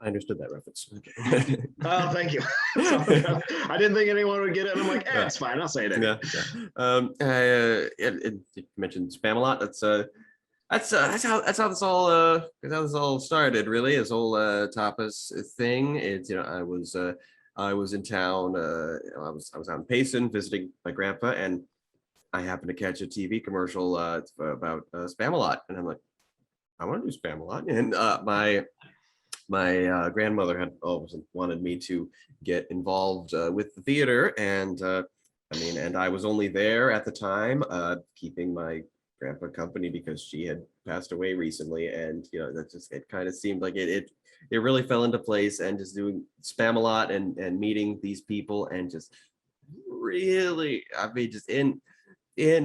I understood that reference. Okay. Oh, thank you. I didn't think anyone would get it. I'm like, it's fine. I'll say it. Anyway. You mentioned Spamalot. That's how this all started. Really, this whole tapas thing. It's I was in town. I was out in Payson visiting my grandpa, and I happened to catch a TV commercial about Spamalot, and I'm like, I want to do Spamalot, and my grandmother had always wanted me to get involved with the theater, and and I was only there at the time, keeping my grandpa company because she had passed away recently, and it kind of seemed like it really fell into place, and just doing Spamalot and meeting these people, and just really, just in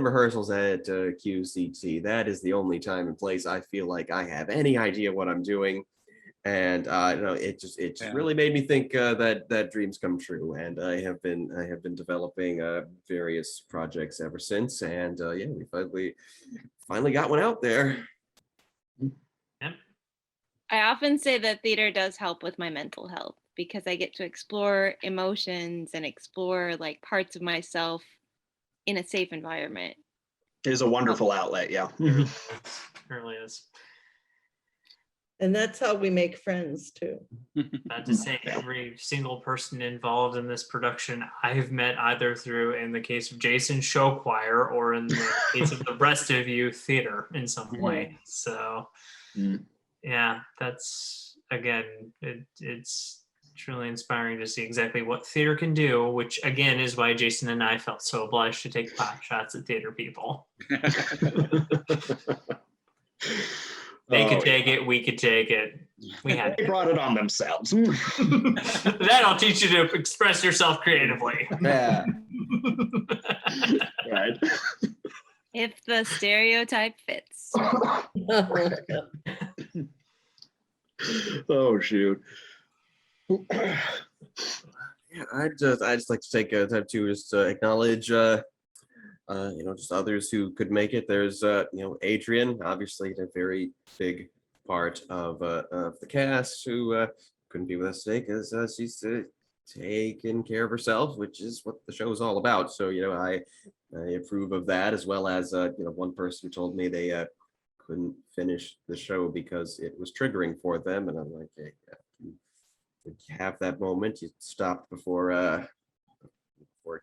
rehearsals at QCT, that is the only time and place I feel like I have any idea what I'm doing. And it just really made me think that dreams come true, and I have been developing various projects ever since, and we finally got one out there. I often say that theater does help with my mental health because I get to explore emotions and explore like parts of myself in a safe environment. It is a wonderful outlet. Yeah. It really is. And that's how we make friends too. About to say, every single person involved in this production I've met either through, in the case of Jason, show choir, or in the case of the rest of you, theater in some way. So yeah, that's, again, it's truly inspiring to see exactly what theater can do, which again is why Jason and I felt so obliged to take pot shots at theater people. They could take it, we could take it. We had They brought it on themselves. That'll teach you to express yourself creatively. Yeah. Right. If the stereotype fits. Oh shoot. Yeah, I just like to take time to just acknowledge just others who could make it. There's Adrian, obviously a very big part of the cast who couldn't be with us today because she's taking care of herself, which is what the show is all about. So I approve of that, as well as one person told me they couldn't finish the show because it was triggering for them, and I'm like, hey, you have that moment, you stopped before it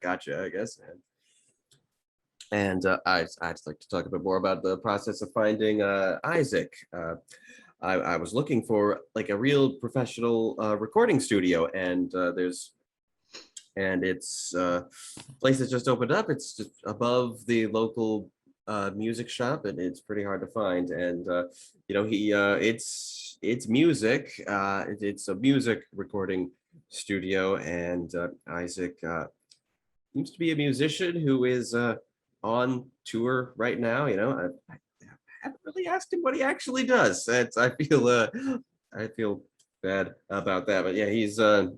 got you, I guess. And I'd just like to talk a bit more about the process of finding Isaac. I was looking for like a real professional recording studio, and it's place that just opened up. It's just above the local music shop, and it's pretty hard to find. And it's music. It's a music recording studio, and Isaac seems to be a musician who is on tour right now. I haven't really asked him what he actually does. I feel bad about that, but yeah, he's out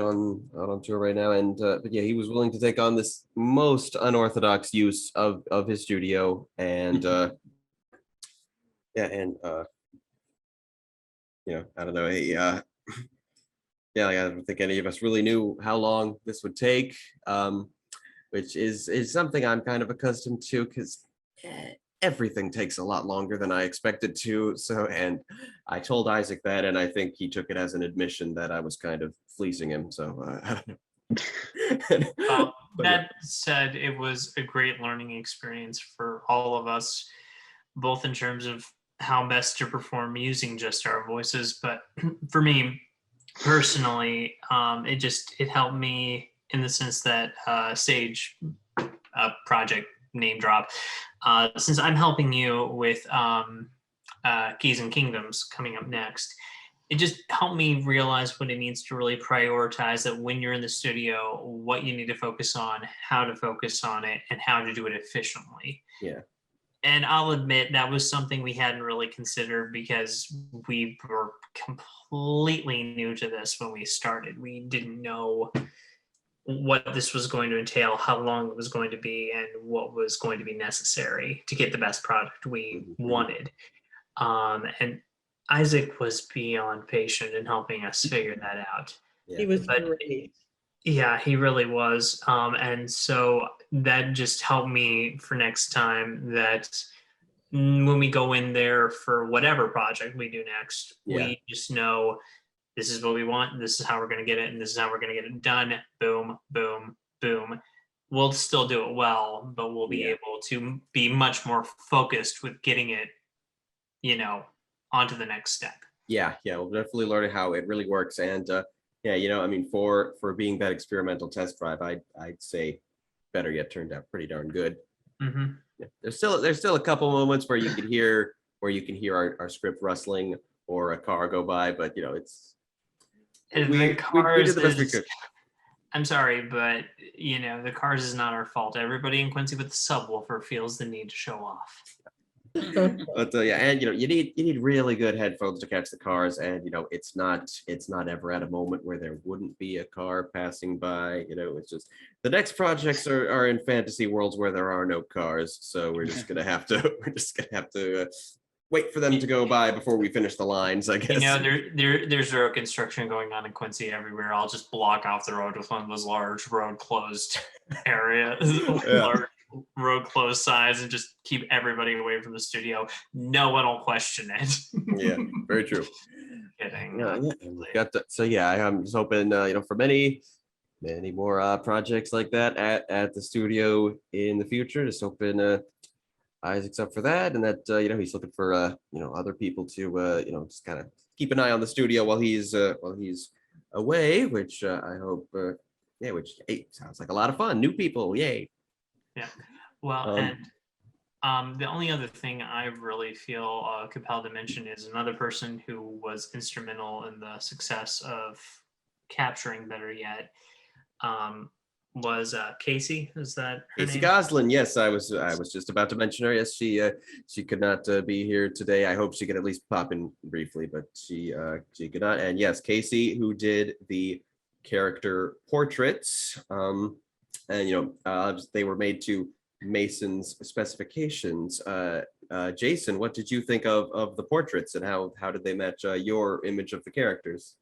on tour right now, and but yeah, he was willing to take on this most unorthodox use of his studio, and yeah, and I don't know, yeah, like, I don't think any of us really knew how long this would take, which is something I'm kind of accustomed to, because everything takes a lot longer than I expected to. So, and I told Isaac that, and I think he took it as an admission that I was kind of fleecing him. So I don't know. Well, But yeah. that said, it was a great learning experience for all of us, both in terms of how best to perform using just our voices, but for me personally, it helped me in the sense that Sage project name drop, since I'm helping you with Keys and Kingdoms coming up next, it just helped me realize what it needs to really prioritize, that when you're in the studio, what you need to focus on, how to focus on it, and how to do it efficiently. Yeah. And I'll admit that was something we hadn't really considered because we were completely new to this when we started. We didn't know what this was going to entail, how long it was going to be, and what was going to be necessary to get the best product we wanted. And Isaac was beyond patient in helping us figure that out. He was But great. yeah, he really was. And so that just helped me for next time, that when we go in there for whatever project we do next, we just know this is what we want, this is how we're going to get it, and this is how we're going to get it done. Boom, boom, boom. We'll still do it well, but we'll be able to be much more focused with getting it, onto the next step. Yeah, we'll definitely learn how it really works. And I mean, for being that experimental test drive, I'd say better yet turned out pretty darn good. Mm-hmm. Yeah. There's still a couple moments where you can hear our script rustling or a car go by, but it's we did the best we could. I'm sorry, but the cars is not our fault. Everybody in Quincy with the subwoofer feels the need to show off. But and you need really good headphones to catch the cars, and it's not ever at a moment where there wouldn't be a car passing by. It's just the next projects are in fantasy worlds where there are no cars, so we're just gonna have to wait for them to go by before we finish the lines, I guess. There's road construction going on in Quincy everywhere. I'll just block off the road with one of those large road closed areas, large road closed signs, and just keep everybody away from the studio. No one will question it. Yeah, very true. Kidding. Got that. So I'm just hoping for many more projects like that at the studio in the future. Just hoping Isaac's up for that, and that he's looking for other people to just kind of keep an eye on the studio while he's away, which I hope which sounds like a lot of fun. New people, yay. Yeah. Well, and the only other thing I really feel compelled to mention is another person who was instrumental in the success of capturing better yet, was Casey. Is that her Casey name? Goslin. Yes, I was just about to mention her. Yes, she could not be here today. I hope she could at least pop in briefly, but she could not. And yes, Casey, who did the character portraits, and they were made to Mason's specifications. Jason, what did you think of the portraits, and how did they match your image of the characters?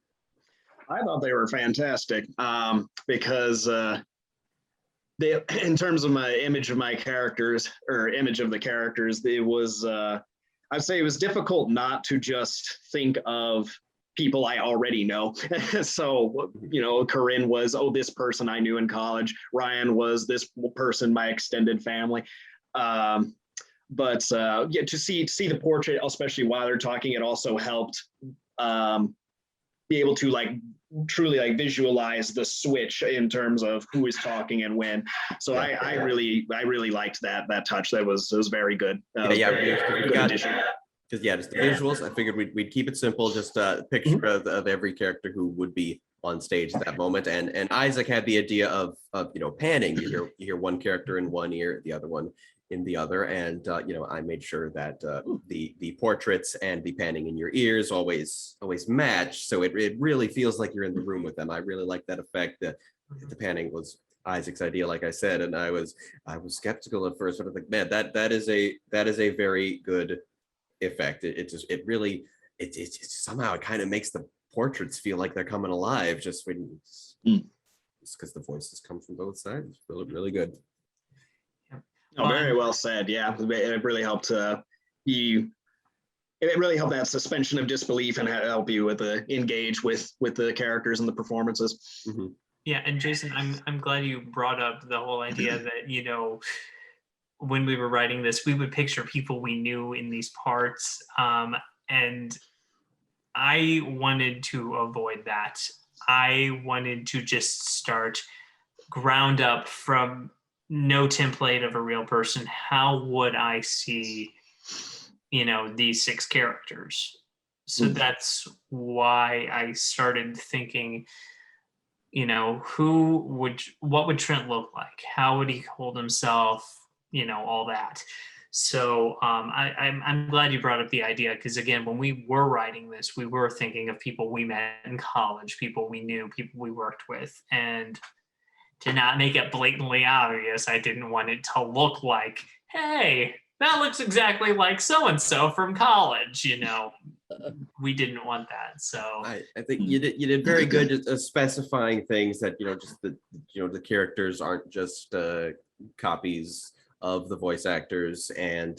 I thought they were fantastic because they, in terms of my image of my characters or image of the characters, it was, I'd say it was difficult not to just think of people I already know. So, Corinne was, this person I knew in college. Ryan was this person, my extended family. But to see the portrait, especially while they're talking, it also helped be able to truly visualize the switch in terms of who is talking and when. So I really liked that touch. It was very good. Good addition. Just the visuals. I figured we'd keep it simple, just a picture of every character who would be on stage at that moment. And Isaac had the idea of panning. You hear one character in one ear, the other one in the other, and I made sure that the portraits and the panning in your ears always match, so it really feels like you're in the room with them. I really like that effect. The panning was Isaac's idea, like I said, and I was skeptical at first, but I think, man, that is a very good effect. It somehow it kind of makes the portraits feel like they're coming alive just when just because the voices come from both sides. It's really good. Oh, very well said. Yeah, it really helped it really helped that suspension of disbelief and help you engage with the characters and the performances. Mm-hmm. Yeah, and Jason, I'm glad you brought up the whole idea that when we were writing this, we would picture people we knew in these parts, and I wanted to avoid that. I wanted to just start ground up from no template of a real person. How would I see, these 6 characters? So that's why I started thinking, what would Trent look like? How would he hold himself? All that. So I'm glad you brought up the idea, because again, when we were writing this, we were thinking of people we met in college, people we knew, people we worked with, and to not make it blatantly obvious, I didn't want it to look like, hey, that looks exactly like so-and-so from college, we didn't want that. So I think you did very good at specifying things that, just the characters aren't just copies of the voice actors, and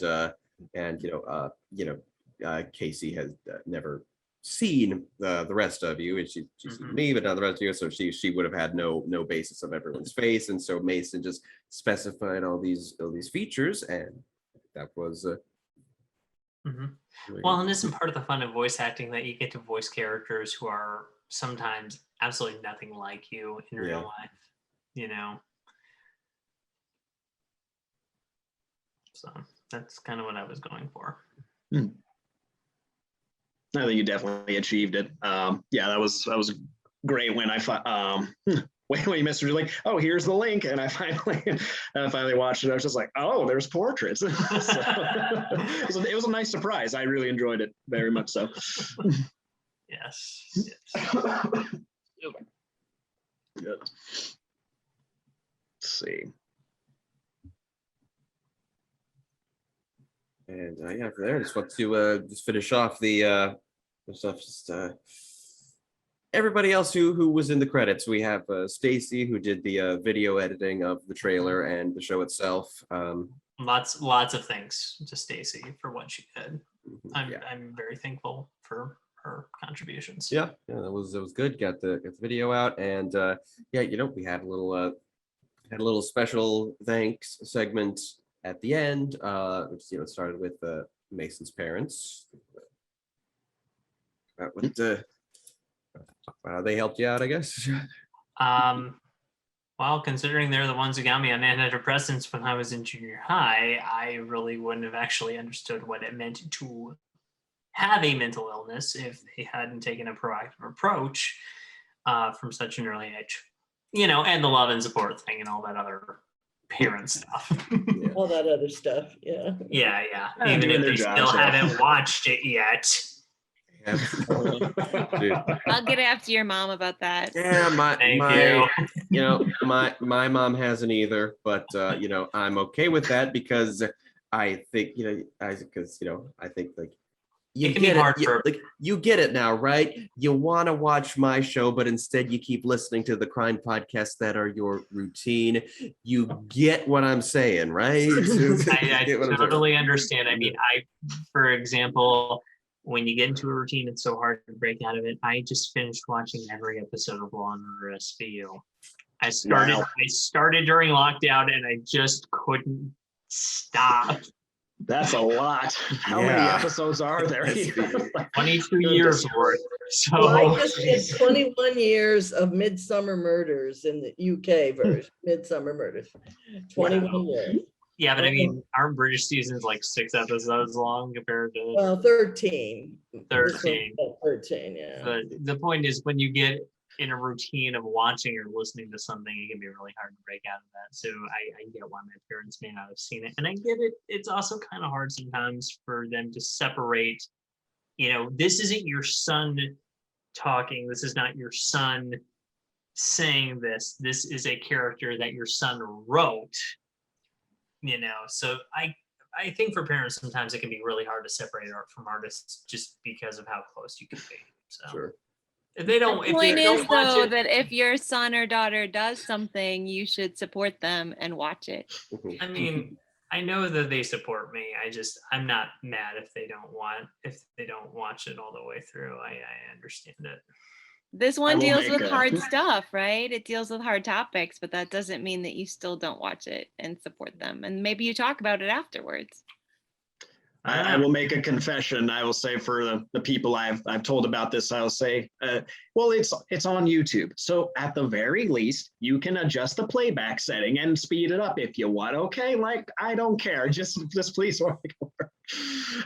Casey has never seen the rest of you, and she's seen me, but not the rest of you. So she would have had no basis of everyone's face, and so Mason just specified all these features, and that was. Well, and isn't part of the fun of voice acting that you get to voice characters who are sometimes absolutely nothing like you in real life, So that's kind of what I was going for. I think you definitely achieved it. That was great when when you messaged like, oh, here's the link, and I finally watched it. I was just like, oh, there's portraits. So, it was a nice surprise. I really enjoyed it very much. So, yes. Good. Let's see. And from there, I just want to just finish off the stuff. Everybody else who was in the credits. We have Stacy, who did the video editing of the trailer and the show itself. Lots of thanks to Stacy for what she did. I'm very thankful for her contributions. Yeah, that was good. Got the video out, and we had a little special thanks segment at the end, which started with Mason's parents. How they helped you out, I guess. Well, considering they're the ones who got me on antidepressants when I was in junior high, I really wouldn't have actually understood what it meant to have a mental illness if they hadn't taken a proactive approach. from such an early age. You know, and the love and support thing and all that other parent stuff. All that other stuff, yeah. Yeah. Doing Even if their they jobs, still yeah. haven't watched it yet. Dude. I'll get after your mom about that. Yeah, Thank my mom hasn't either, but I'm okay with that because I think I think like you It can be get hard it, for- you get it now, right? You want to watch my show, but instead you keep listening to the crime podcasts that are your routine. You get what I'm saying, right? I Get what I'm saying. totally understand. I mean, for example, when you get into a routine, it's so hard to break out of it. I just finished watching every episode of Law and Order SVU. I started during lockdown and I just couldn't stop. That's a lot. How many Yeah. episodes are there? 22 years worth. Well, So I just did 21 years of Midsummer Murders in the UK version, Midsummer Murders, 21 years. yeah, but I mean, aren't British seasons like 6 episodes long compared to Well, 13. This one's 13? about 13, yeah. But the point is, when you get in a routine of watching or listening to something, it can be really hard to break out of that. So I get why my parents may not have seen it. And I get it. It's also kind of hard sometimes for them to separate, this isn't your son talking. This is not your son saying this. This is a character that your son wrote, So I think for parents, sometimes it can be really hard to separate art from artists just because of how close you can be. So. Sure. If they don't, The if point they is, don't watch though, it, that if your son or daughter does something, you should support them and watch it. I mean, I know that they support me. I'm not mad if they don't watch it all the way through. I understand it. This I one will deals make with a- hard stuff, right? It deals with hard topics, but that doesn't mean that you still don't watch it and support them. And maybe you talk about it afterwards. I will make a confession. I will say for the people I've told about this, I will say, well, it's on YouTube. So at the very least, you can adjust the playback setting and speed it up if you want. Okay, like I don't care. Just please.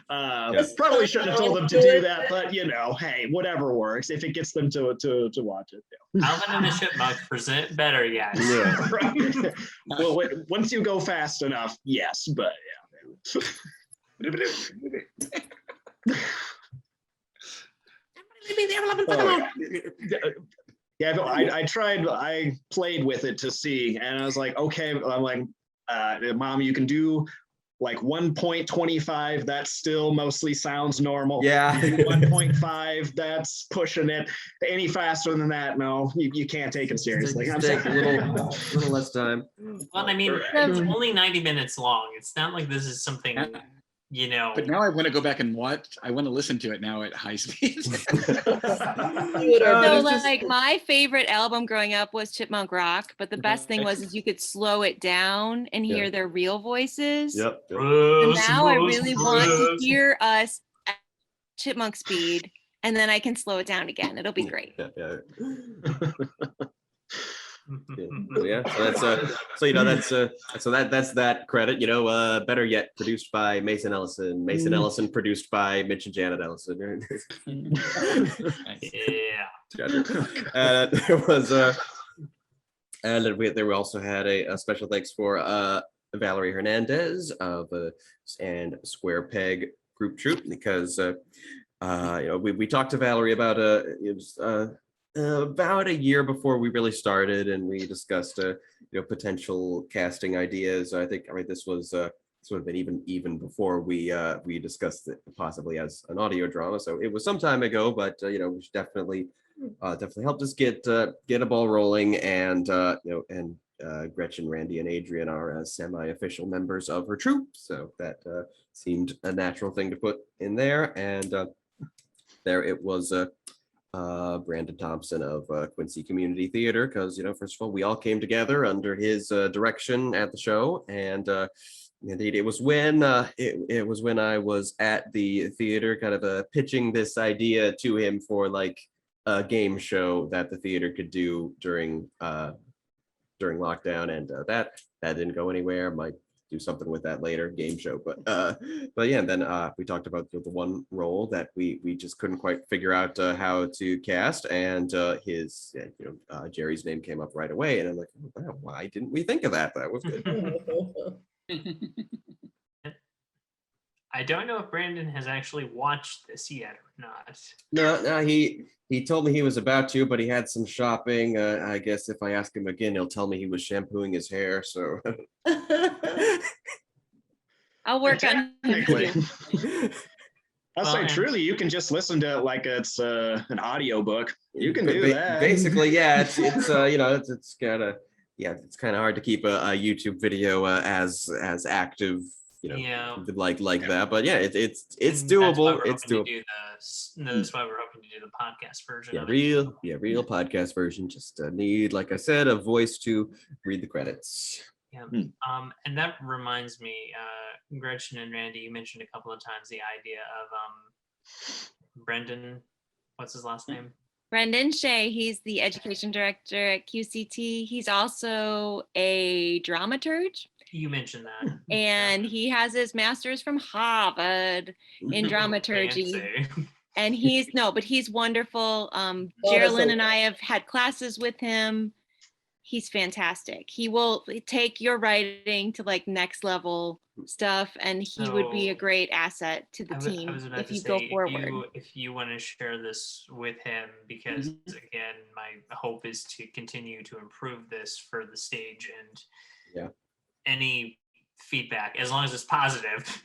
Probably shouldn't have told them to do that, but hey, whatever works. If it gets them to watch it. Yeah. Alvin and the Chipmunks present better, yes. Yeah. Right. Well, once you go fast enough, yes, but yeah. Yeah, I played with it to see, and I was like, okay, I'm like, Mom, you can do like 1.25. That still mostly sounds normal. Yeah. 1.5, that's pushing it. Any faster than that, no, you can't take it seriously. I'm Take a sorry. little less time. Well, I mean, it's only 90 minutes long. It's not like this is something, But now I want to go back and watch. I want to listen to it now at high speed. So like my favorite album growing up was Chipmunk Rock, but the best thing was is you could slow it down and hear their real voices. Yep. So now I really want to hear us at chipmunk speed, and then I can slow it down again. It'll be great. Yeah. Yeah. So that's that credit. Better yet, produced by Mason Ellison. Mason Ellison produced by Mitch and Janet Ellison. Yeah. There was and we also had a special thanks for Valerie Hernandez of and Square Peg Group Troop, because we talked to Valerie about it was about a year before we really started, and we discussed potential casting ideas. I think this was sort of been even before we discussed it possibly as an audio drama. So it was some time ago, but which definitely helped us get a ball rolling, and Gretchen, Randy, and Adrian are semi-official members of her troupe, so that seemed a natural thing to put in there. And there it was. Brandon Thompson of Quincy Community Theater, because first of all, we all came together under his direction at the show, and indeed it was when it was when I was at the theater, kind of pitching this idea to him for like a game show that the theater could do during lockdown, and that didn't go anywhere. My do something with that later, game show. But yeah, and then we talked about the one role that we just couldn't quite figure out how to cast, and his Jerry's name came up right away, and I'm like, oh, wow, why didn't we think of that? That was good. I don't know if Brandon has actually watched this yet or not. No, he told me he was about to, but he had some shopping. I guess if I ask him again, he'll tell me he was shampooing his hair. So I'll work on him Technically. too. I'll Well, say and- truly, you can just listen to it like it's an audio book. You can do that. Basically, yeah, it's it's gotta, yeah, it's kind of hard to keep a YouTube video as active, Yeah. like that. But yeah, it's And that's why doable. we're It's hoping to doable. that's why we're hoping to do the podcast version Yeah, of it. real podcast version. Just need, like I said, a voice to read the credits. Yeah. And that reminds me, Gretchen and Randy, you mentioned a couple of times the idea of Brendan, what's his last name? Brendan Shea, he's the education director at QCT. He's also a dramaturge, You mentioned that. and he has his master's from Harvard in dramaturgy. Fancy. And he's wonderful. Jerilyn and I have had classes with him. He's fantastic. He will take your writing to like next level stuff, and he would be a So, great asset to the I team was about if to you say, go forward. if you want to share this with him, because again, my hope is to continue to improve this for the stage, and Yeah. any feedback, as long as it's positive,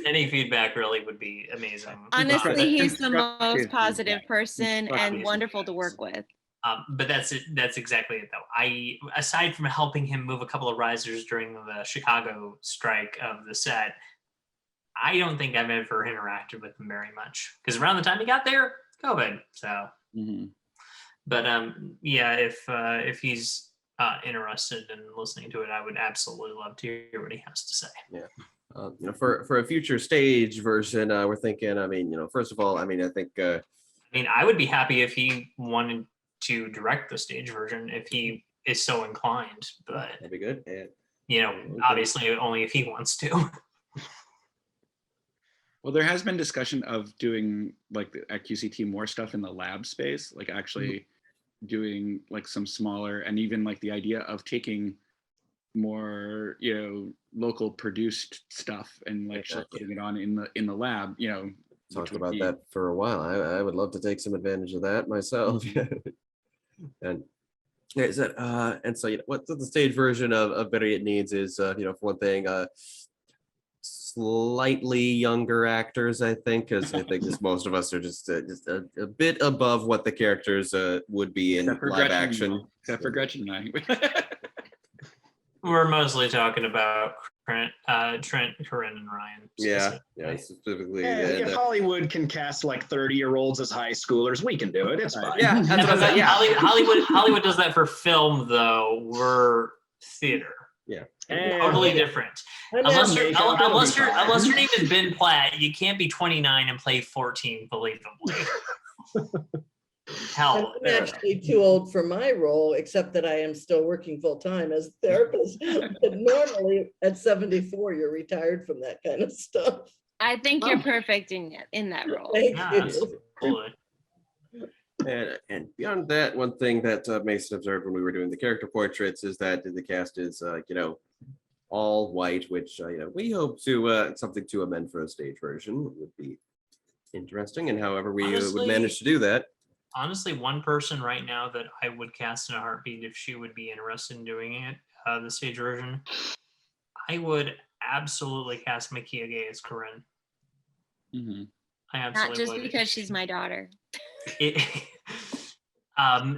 any feedback really would be amazing. Honestly, he's the most constructive positive feedback. person Constructive and wonderful to work with. But that's it. That's exactly it, though. Aside from helping him move a couple of risers during the Chicago strike of the set, I don't think I've ever interacted with him very much, because around the time he got there, COVID. So, but yeah, if he's interested in listening to it, I would absolutely love to hear what he has to say. Yeah. For a future stage version, we're thinking. I mean, first of all, I mean, I think. I mean, I would be happy if he wanted to direct the stage version, if he is so inclined, but That'd be good. And obviously only if he wants to. Well, there has been discussion of doing like at QCT more stuff in the lab space, like actually doing like some smaller, and even like the idea of taking more local produced stuff and like putting it on in the lab, talked about that for a while. I would love to take some advantage of that myself. And is that and so what the stage version of Better Yet needs is for one thing, slightly younger actors, I think, because I think most of us are just a bit above what the characters would be in live action. Except for Gretchen and I. We're mostly talking about Trent, Corinne, and Ryan. Yeah, specifically. If Hollywood can cast like 30-year-olds as high schoolers, we can do it. It's fine. Yeah, that's what I said. Yeah, Hollywood does that for film, though. We're theater. Yeah, Totally different. Unless your name is Ben Platt, you can't be 29 and play 14 believably. Hell, I'm actually too old for my role, except that I am still working full-time as a therapist. But normally at 74, you're retired from that kind of stuff. I think you're perfect in that role. Thank yeah, you. absolutely. and beyond that, one thing that Mason observed when we were doing the character portraits is that the cast is all white, which we hope to something to amend for a stage version would be interesting, and however we would manage to do that. Honestly, one person right now that I would cast in a heartbeat if she would be interested in doing it, the stage version, I would absolutely cast Makia Gay as Corinne. I absolutely Not just would. because she's my daughter.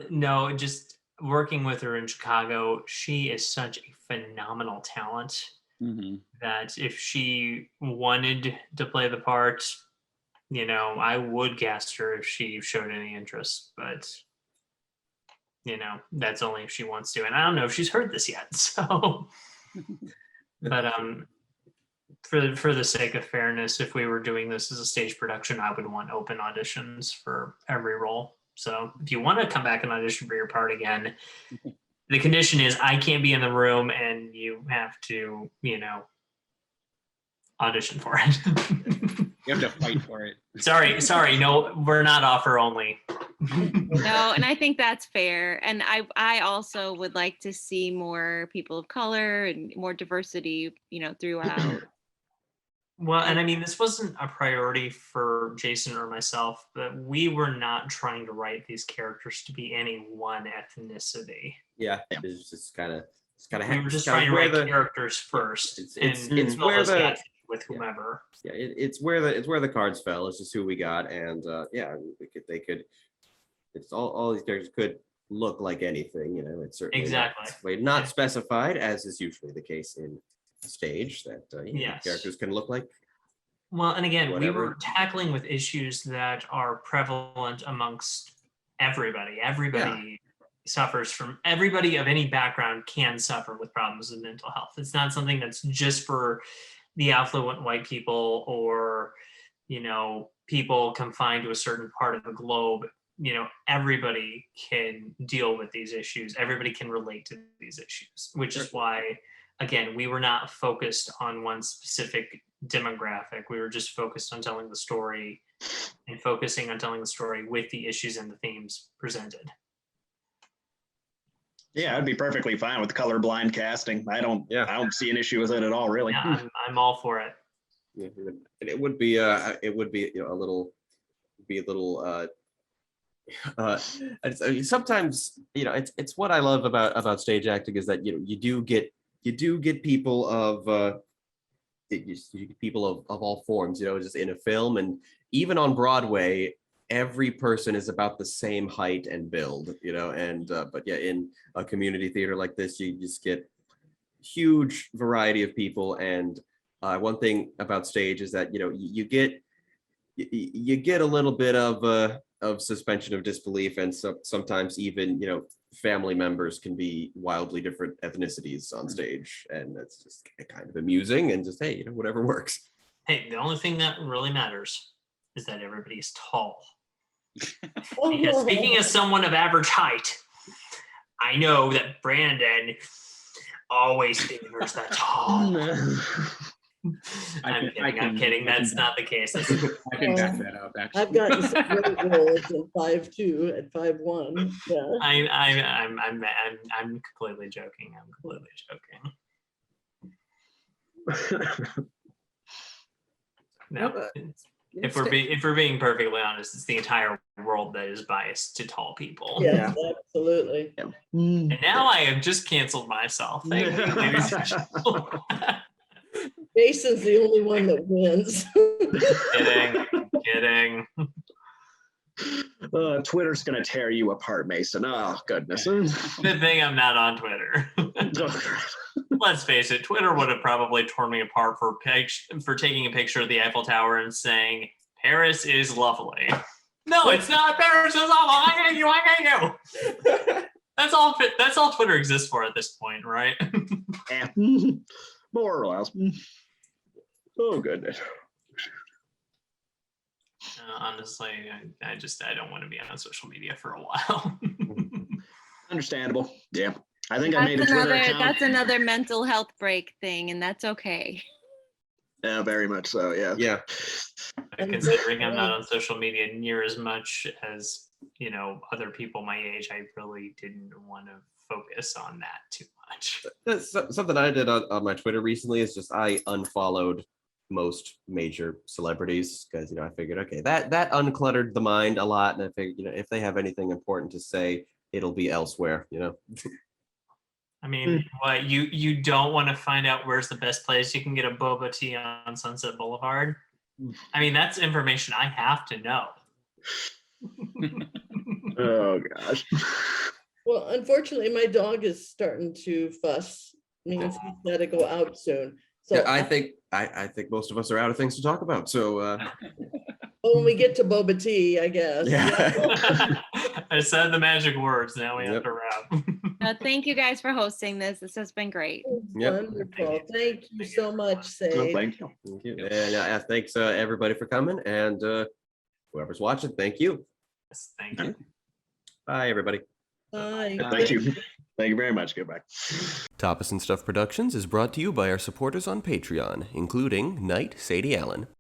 No, just working with her in Chicago, she is such a phenomenal talent that if she wanted to play the part, I would cast her if she showed any interest, but that's only if she wants to. And I don't know if she's heard this yet. So, but for the sake of fairness, if we were doing this as a stage production, I would want open auditions for every role. So if you want to come back and audition for your part again, The condition is I can't be in the room, and you have to, audition for it. You have to fight for it. Sorry, no, we're not offer only. No, and I think that's fair. And I also would like to see more people of color and more diversity, throughout. Well, and I mean, this wasn't a priority for Jason or myself, but we were not trying to write these characters to be any one ethnicity. Yeah, it's just kind of We were just trying to write characters first, it's and where those the guys with whomever. yeah, it's where the cards fell. It's just who we got, and they could. It's all these characters could look like anything, It's certainly Exactly not specified, as is usually the case in stage. That Yes. characters can look like. Well, and again, Whatever. we were tackling with issues that are prevalent amongst everybody. Everybody suffers from, everybody of any background can suffer with problems with mental health. It's not something that's just for the affluent white people or, people confined to a certain part of the globe. Everybody can deal with these issues. Everybody can relate to these issues, which is why, again, we were not focused on one specific demographic. We were just focused on telling the story and focusing on telling the story with the issues and the themes presented. Yeah, I'd be perfectly fine with colorblind casting. I don't see an issue with it at all, really. Yeah, I'm all for it. Yeah, and it would be a little sometimes it's what I love about stage acting is that you do get people of people of all forms, just in a film, and even on Broadway every person is about the same height and build, but in a community theater like this you just get huge variety of people. And one thing about stage is that you get a little bit of suspension of disbelief, and sometimes even family members can be wildly different ethnicities on stage, and that's just kind of amusing, and just hey, whatever works. Hey, the only thing that really matters is that everybody's tall. Oh, Because no. speaking as someone of average height, I know that Brandon always favors the tall. I'm kidding. That's not the case. I can back that up, actually. I've gotten some great roles in 5'2" at 5'1". Yeah. I'm completely joking. No, if we're being perfectly honest, it's the entire world that is biased to tall people. Yes, absolutely. And now I have just canceled myself. Thank you, ladies and gentlemen. Jason's the only one that wins. Kidding. Twitter's gonna tear you apart, Mason. Oh goodness. Good thing I'm not on Twitter. Let's face it, Twitter would have probably torn me apart for taking a picture of the Eiffel Tower and saying Paris is lovely. No, it's not. Paris is awful. I hate you. That's all Twitter exists for at this point, right? Yeah. More or less. Oh goodness. Honestly, I don't want to be on social media for a while. Understandable. Yeah. I think I made a Twitter account. That's another mental health break thing, and that's okay. Yeah, very much so. Yeah. Yeah. Considering I'm not on social media near as much as other people my age, I really didn't want to focus on that too much. That's something I did on my Twitter recently is just I unfollowed most major celebrities because I figured, okay, that uncluttered the mind a lot, and I figured if they have anything important to say, it'll be elsewhere. I mean, what you don't want to find out where's the best place you can get a boba tea on Sunset Boulevard? I mean, that's information I have to know. Oh gosh. Well, unfortunately, my dog is starting to fuss. Means he's got to go out soon. So Yeah, I think most of us are out of things to talk about. So when we get to boba tea, I guess. yeah. I said the magic words. Now we have Yep. to wrap. Thank you guys for hosting this. This has been great. Yep. Wonderful. Thank you so much, Oh, Sage. thank you. Thank you. And thanks everybody for coming, and whoever's watching, thank you. Yes, thank you. Bye everybody. Bye. Thank you. Thank you very much. Goodbye. Tapas and Stuff Productions is brought to you by our supporters on Patreon, including Knight Sadie Allen.